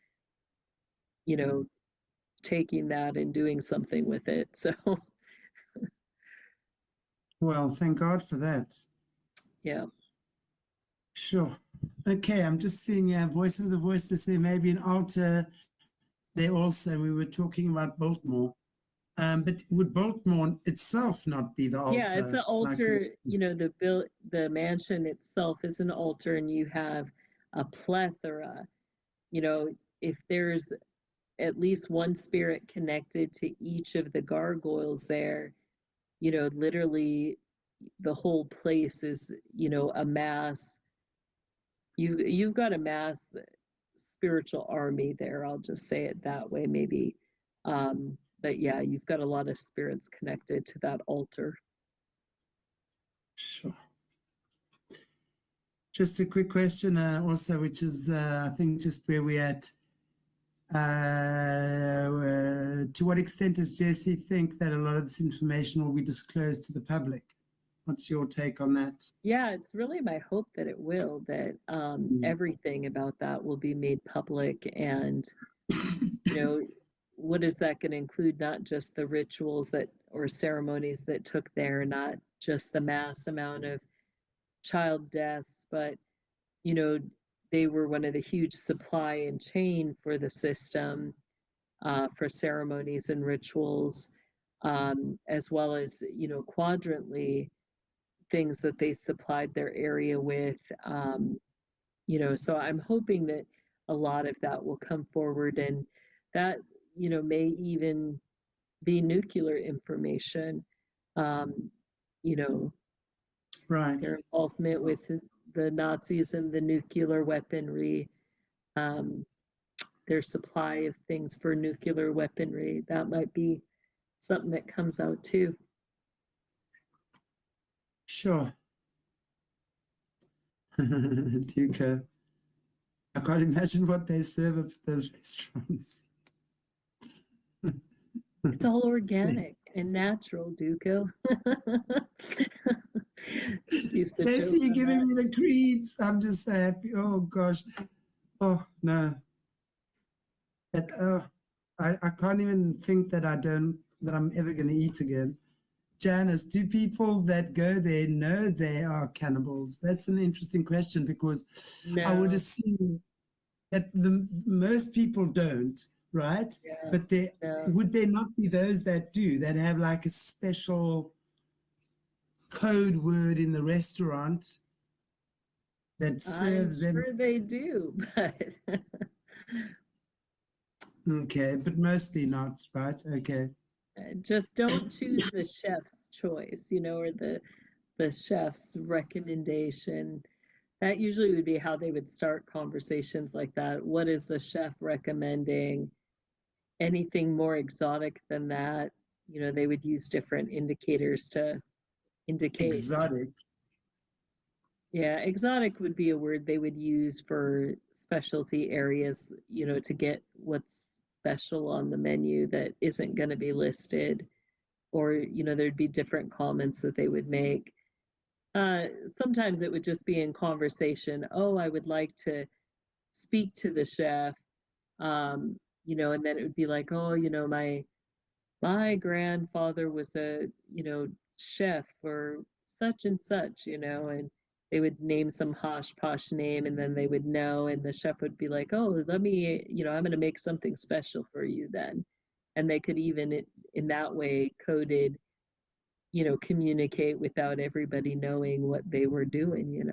you know, taking that and doing something with it. So, Well, thank God for that. yeah. Sure. Okay, I'm just seeing Voice of the Voiceless. There may be an altar there also. We were talking about Biltmore. But would Biltmore itself not be the altar? Yeah, it's an altar, the mansion itself is an altar and you have a plethora, if there's at least one spirit connected to each of the gargoyles there, literally the whole place is, a mass. You've got a mass spiritual army there. I'll just say it that way, maybe. But yeah, you've got a lot of spirits connected to that altar. Sure. Just a quick question also, which is, I think, just where we're at. To what extent does Jessie think that a lot of this information will be disclosed to the public? What's your take on that? Yeah, it's really my hope that it will, that everything about that will be made public. And, what is that going to include? Not just the rituals or ceremonies that took there, not just the mass amount of child deaths, but, they were one of the huge supply and chain for the system, for ceremonies and rituals, as well as, quadrantly things that they supplied their area with. So I'm hoping that a lot of that will come forward and that, may even be nuclear information, you know, Right. their involvement with the Nazis and the nuclear weaponry, their supply of things for nuclear weaponry. That might be something that comes out too. Sure. Duco. I can't imagine what they serve at those restaurants. It's all organic and natural, Duco. Jessie, you're giving me the creeds. I'm just so happy. Oh gosh. Oh no. But I can't even think that I'm ever gonna eat again. Janice, do people that go there know they are cannibals? That's an interesting question because I would assume that most people don't, right? Yeah, but would there not be those that do, that have like a special code word in the restaurant that serves them? I'm sure they do, but okay, but mostly not, right? Okay. Just don't choose the chef's choice, or the chef's recommendation. That usually would be how they would start conversations like that. What is the chef recommending? Anything more exotic than that, they would use different indicators to indicate. Exotic. Yeah, exotic would be a word they would use for specialty areas, to get what's special on the menu that isn't going to be listed, or, there'd be different comments that they would make. Sometimes it would just be in conversation. Oh, I would like to speak to the chef. And then it would be like, oh, my grandfather was a, chef or such and such, and they would name some hosh posh name and then they would know, and the chef would be like, oh, let me, I'm going to make something special for you then. And they could even in that way coded, communicate without everybody knowing what they were doing,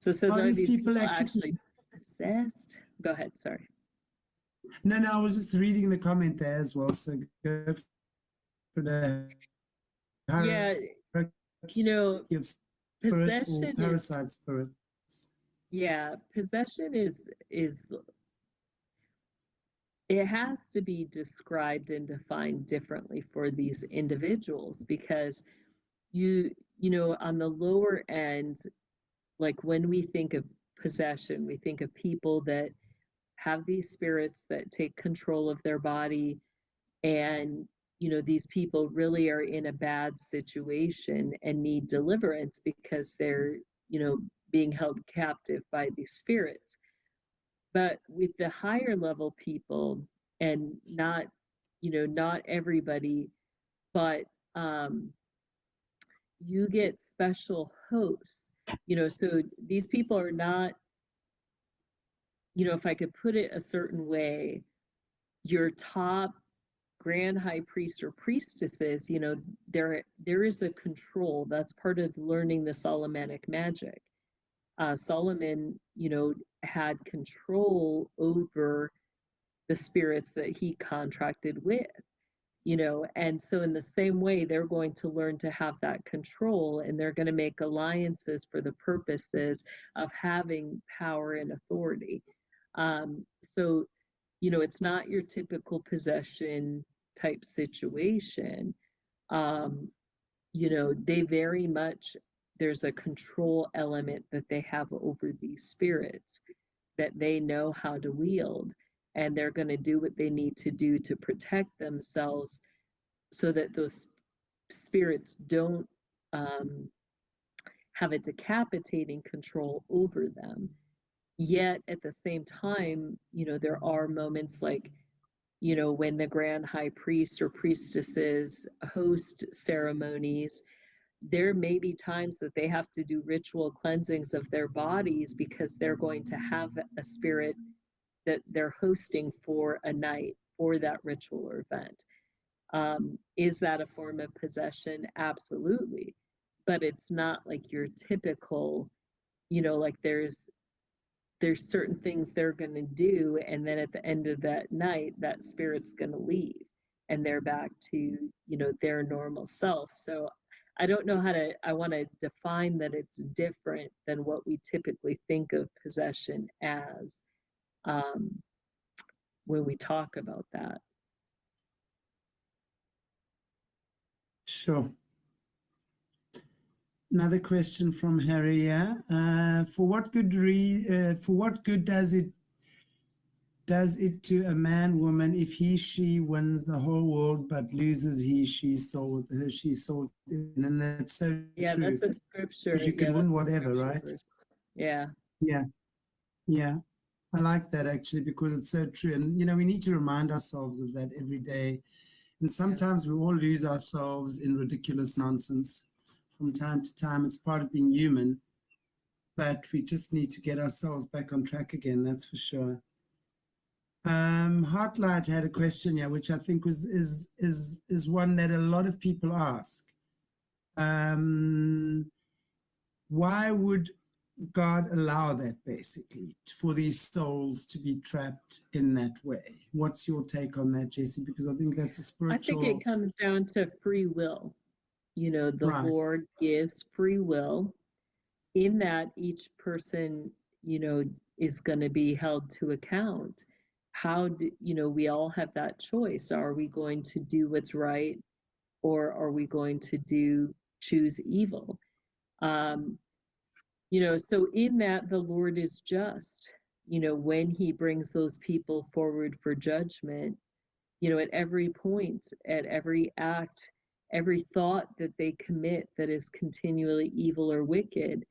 So it says, are these people actually possessed? Go ahead, sorry. No, I was just reading the comment there as well. So go for the yeah, spirits or parasite spirits. Yeah, possession is it has to be described and defined differently for these individuals, because you know, on the lower end, like when we think of possession, we think of people that have these spirits that take control of their body, and you know, these people really are in a bad situation and need deliverance because they're, you know, being held captive by these spirits. But with the higher level people, and not, you know, not everybody, but you get special hosts, you know, so these people are not, you know, if I could put it a certain way, your top grand high priest or priestesses, you know, there is a control. That's part of learning the Solomonic magic. Solomon, you know, had control over the spirits that he contracted with, you know, and so in the same way, they're going to learn to have that control, and they're going to make alliances for the purposes of having power and authority. So, you know, it's not your typical possession type situation. Um, you know, they very much, there's a control element that they have over these spirits that they know how to wield, and they're going to do what they need to do to protect themselves so that those spirits don't um, have a decapitating control over them. Yet at the same time, you know, there are moments like, you know, when the grand high priest or priestesses host ceremonies, there may be times that they have to do ritual cleansings of their bodies because they're going to have a spirit that they're hosting for a night for that ritual or event. Is that a form of possession? Absolutely. But it's not like your typical, you know, like there's certain things they're going to do, and then at the end of that night that spirit's going to leave and they're back to, you know, their normal self. So I don't know how to, I want to define that it's different than what we typically think of possession as, um, when we talk about that. Sure. Another question from Harry. Yeah. For what good does it to a man, woman, if he, she wins the whole world but loses he, she soul, her, she soul? And that's so Yeah, true. that's a scripture. Because you can Yeah, win that's a whatever, scripture right? verse. Yeah. Yeah. Yeah. I like that actually, because it's so true. And, you know, we need to remind ourselves of that every day. And sometimes we all lose ourselves in ridiculous nonsense from time to time. It's part of being human, but we just need to get ourselves back on track again. That's for sure. Heartlight had a question here, which I think is one that a lot of people ask. Why would God allow that, basically, for these souls to be trapped in that way? What's your take on that, Jessie? Because I think that's a spiritual. I think it comes down to free will. You know, the Right. Lord gives free will, in that each person, you know, is going to be held to account. How do, you know, we all have that choice. Are we going to do what's right, or are we going to choose evil? Um, you know, so in that, the Lord is just, you know, when he brings those people forward for judgment, you know, at every point, at every act, every thought that they commit that is continually evil or wicked,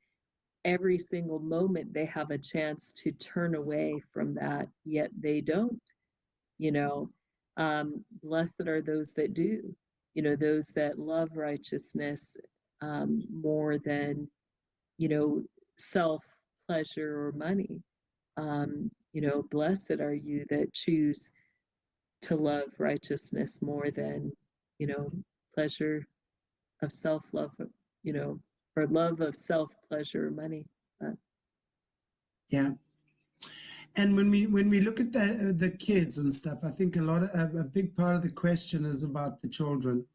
every single moment they have a chance to turn away from that, yet they don't, you know. Blessed are those that do, you know, those that love righteousness, more than, you know, self pleasure or money. You know, blessed are you that choose to love righteousness more than, you know, pleasure of self love, you know, or love of self pleasure or money. Yeah. And when we look at the kids and stuff, I think a big part of the question is about the children.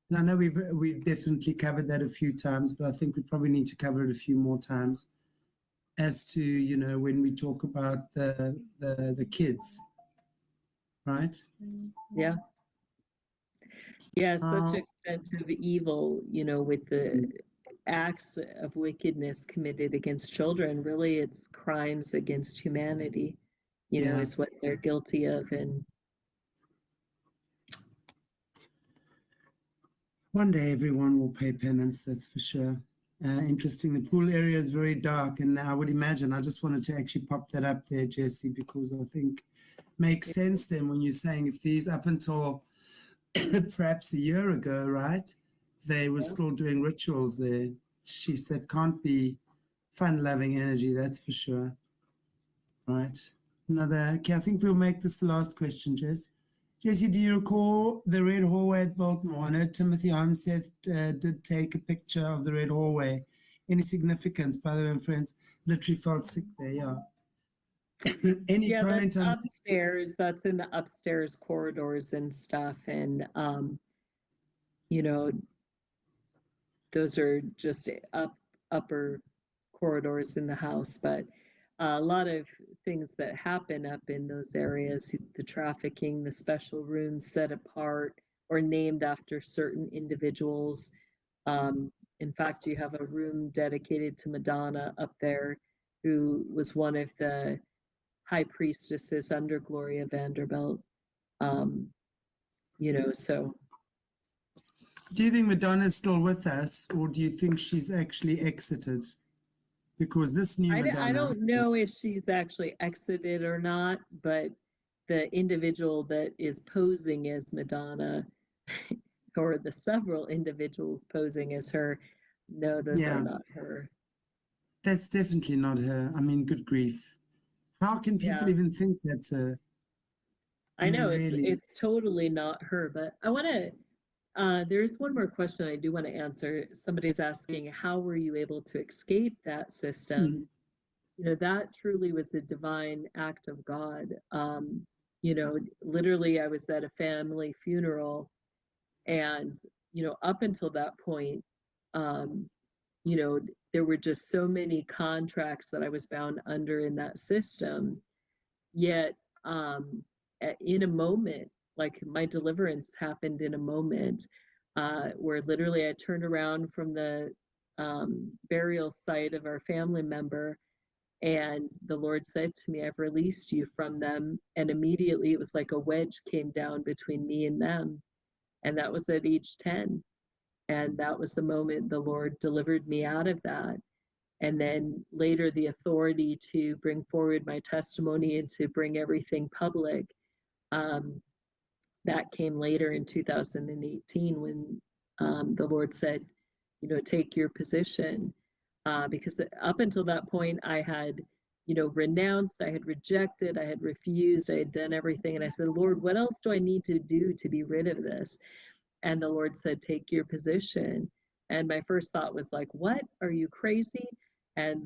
And I know we've definitely covered that a few times, but I think we probably need to cover it a few more times, as to, you know, when we talk about the kids, right? Yeah. Yeah, such Uh, extent of evil, with the acts of wickedness committed against children. Really, it's crimes against humanity, yeah. is what they're guilty of. And One day everyone will pay penance, that's for sure. Interesting. The pool area is very dark, and I would imagine, I just wanted to actually pop that up there, Jessie, because I think makes sense then when you're saying if these up until perhaps a year ago, right, they were still doing rituals there. She's that can't be fun-loving energy, that's for sure. Right. Okay, I think we'll make this the last question, Jess. Jessie, do you recall the red hallway at Biltmore? I know Timothy Homseth did take a picture of the red hallway. Any significance? By the way, friends, literally felt sick there, yeah. Any yeah, comment that's on upstairs. That's in the upstairs corridors and stuff. And, you know, those are just upper corridors in the house. But a lot of things that happen up in those areas, the trafficking, the special rooms set apart or named after certain individuals. In fact, you have a room dedicated to Madonna up there, who was one of the high priestesses under Gloria Vanderbilt. So do you think Madonna's still with us, or do you think she's actually exited? Because this new I Madonna, don't know if she's actually exited or not, but the individual that is posing as Madonna, or the several individuals posing as her, no, those are yeah, not her. that's definitely not her. I mean, good grief. How can people Yeah, even think that's her? I I mean, know it's really. it's totally not her, but I want to. There's one more question I do want to answer. Somebody's asking, how were you able to escape that system? Mm. That truly was a divine act of God. Literally, I was at a family funeral, and up until that point, um, you know, there were just so many contracts that I was bound under in that system. Yet, in a moment, like my deliverance happened in a moment, where literally I turned around from the burial site of our family member, and the Lord said to me, I've released you from them. And immediately it was like a wedge came down between me and them. And that was at age 10. And that was the moment the Lord delivered me out of that. And then later, the authority to bring forward my testimony and to bring everything public, um, that came later in 2018 when the Lord said, take your position. Because up until that point, I had, renounced, I had rejected, I had refused, I had done everything. And I said, Lord, what else do I need to do to be rid of this? And the Lord said, take your position. And my first thought was like, what? Are you crazy? And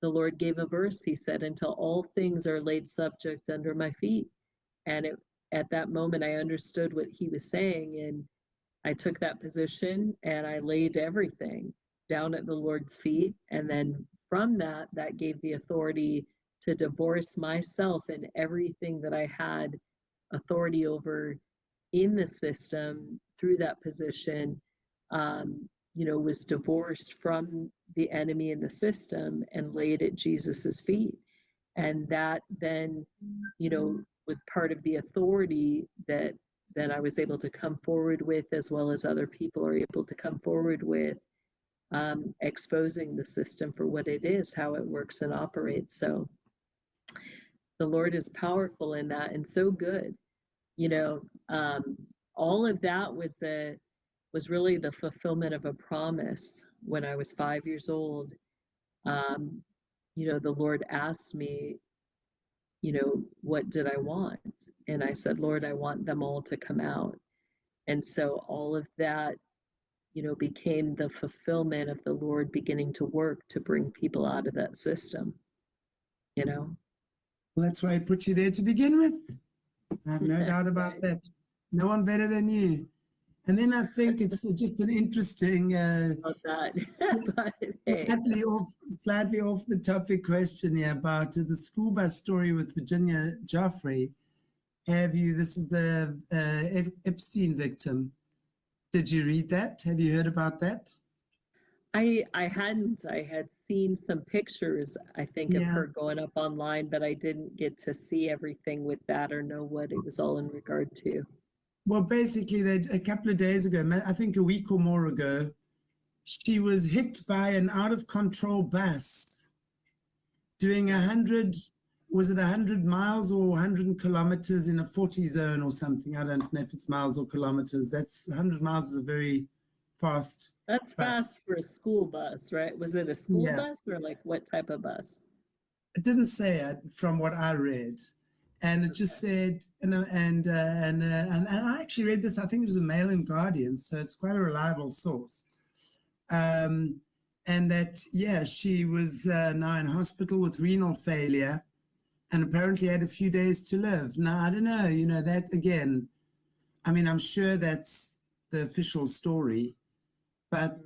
the Lord gave a verse. He said, until all things are laid subject under my feet. And at that moment, I understood what he was saying. And I took that position and I laid everything down at the Lord's feet. And then from that gave the authority to divorce myself and everything that I had authority over in the system through that position, was divorced from the enemy in the system and laid at Jesus's feet. And that then, was part of the authority that I was able to come forward with, as well as other people are able to come forward with, exposing the system for what it is, how it works and operates. So the Lord is powerful in that and so good. you know all of that was really the fulfillment of a promise. When I was 5 years old, um, the Lord asked me, what did I want? And I said, Lord, I want them all to come out. And so all of that, became the fulfillment of the Lord beginning to work to bring people out of that system, you know? Well, that's why I put you there to begin with. I have no doubt about Right. that. No one better than you. And then I think it's just an interesting, About that. But hey, slightly off the topic question here about the school bus story with Virginia Joffrey. have you, this is the Epstein victim. Did you read that? Have you heard about that? I hadn't. I had seen some pictures, I think, of Yeah. her going up online, but I didn't get to see everything with that or know what it was all in regard to. Well, basically, a couple of days ago, I think a week or more ago, she was hit by an out of control bus doing 100, was it 100 miles or 100 kilometers in a 40 zone or something? I don't know if it's miles or kilometers. That's 100 miles is a very fast That's bus. fast for a school bus, right? Was it a school Yeah. bus or like what type of bus? It didn't say it from what I read. And it just said, and I actually read this, I think it was a Mail and Guardian, so it's quite a reliable source. And that, yeah, she was now in hospital with renal failure and apparently had a few days to live. Now, I don't know, you know, that again, I mean, I'm sure that's the official story, but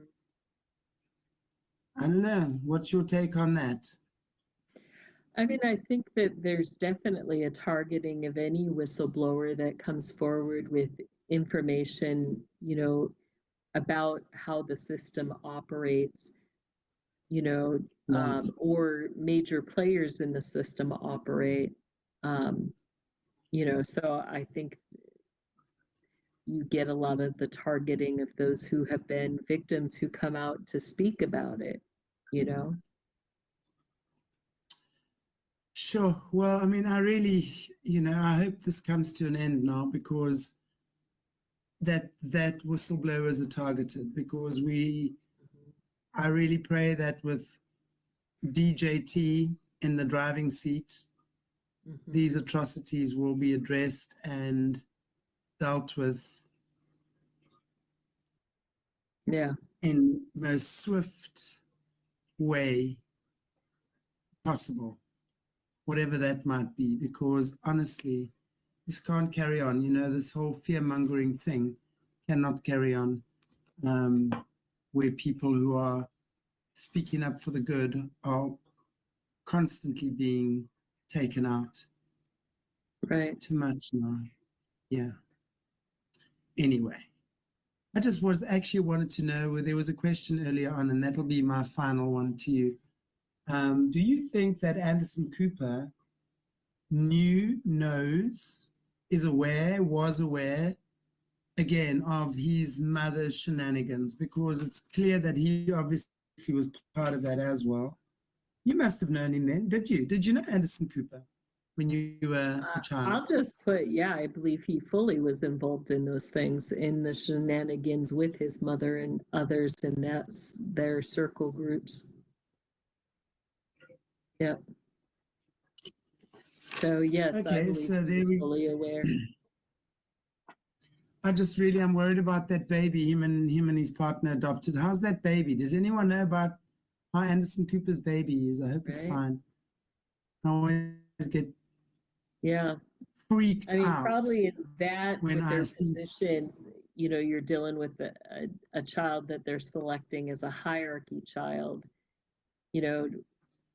I don't know. What's your take on that? I mean, I think that there's definitely a targeting of any whistleblower that comes forward with information, you know, about how the system operates, you know, Right. or major players in the system operate. Um, you know, so I think you get a lot of the targeting of those who have been victims who come out to speak about it, you know? Sure. Well, I mean, I really, you know, I hope this comes to an end now because that whistleblowers are targeted because I really pray that with DJT in the driving seat, these atrocities will be addressed and dealt with Yeah. in the most swift way possible, whatever that might be, because honestly, this can't carry on. You know, this whole fear-mongering thing cannot carry on, where people who are speaking up for the good are constantly being taken out. Right. Too much now. Yeah. Anyway, I just was actually wanted to know, there was a question earlier on, and that'll be my final one to you. Do you think that Anderson Cooper knows, is aware, was aware, again, of his mother's shenanigans? Because it's clear that he obviously was part of that as well. You must have known him then, did you? Did you know Anderson Cooper when you were a child? I'll just put, yeah, I believe he fully was involved in those things, in the shenanigans with his mother and others in their circle groups. Yep. So yes, I Okay, believe so he there was we. fully aware. I just really am worried about that baby him and his partner adopted. How's that baby? Does anyone know about how Anderson Cooper's baby is? I hope it's Right? fine. I always get Yeah. freaked I mean, out probably in that when with I their see. positions, you know, you're dealing with a child that they're selecting as a hierarchy child, you know,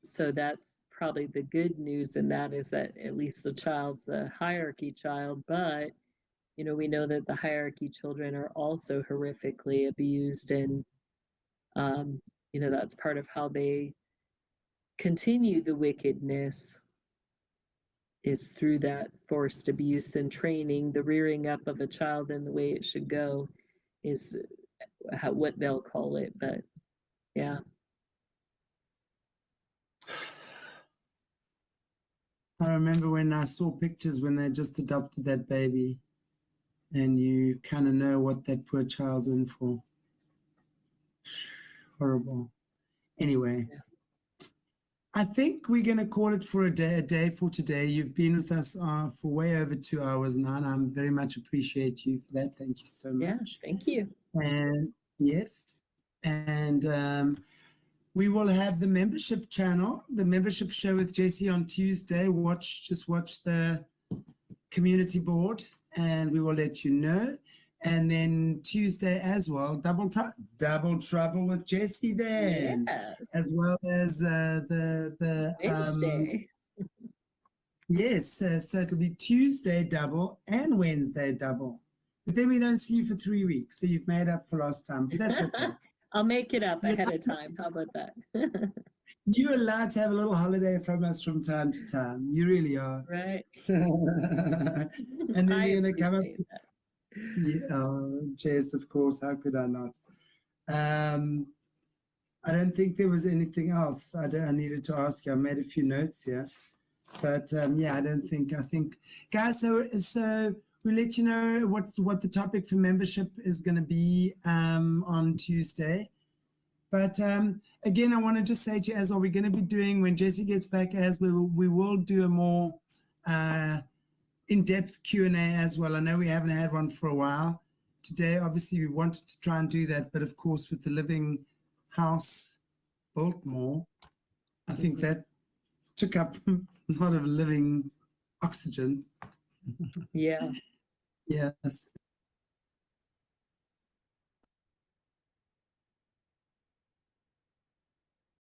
so that's probably the good news in that is that at least the child's a hierarchy child, but you know, we know that the hierarchy children are also horrifically abused and you know, that's part of how they continue the wickedness is through that forced abuse and training. The rearing up of a child in the way it should go is what they'll call it, but yeah. I remember when I saw pictures when they just adopted that baby, and you kind of know what that poor child's in for. Horrible. Anyway, Yeah. I think we're going to call it for a day for today. You've been with us for way over 2 hours now, and I very much appreciate you for that. Thank you so much. Yeah, thank you. And yes, and we will have the membership channel, the membership show with Jessie on Tuesday. Just watch the community board, and we will let you know. And then Tuesday as well, double trouble with Jessie then, Yes. as well as the Wednesday. Yes, so it'll be Tuesday double and Wednesday double. But then we don't see you for 3 weeks, so you've made up for lost time, but that's okay. I'll make it up You're ahead of time. How about that? You're allowed to have a little holiday from us from time to time. You really are. Right. And then I we're going to come up. appreciate that. Yeah, oh, Jess, of course. How could I not? I don't think there was anything else I needed to ask you. I made a few notes here. But yeah, I think, guys, so we'll let you know what the topic for membership is going to be on Tuesday. But again, I want to just say to you, as what we're going to be doing when Jessie gets back, as we will do a more in-depth Q&A as well. I know we haven't had one for a while. Today, obviously, we wanted to try and do that, but of course, with the Living House Biltmore, I think that took up a lot of living oxygen. Yeah. Yes.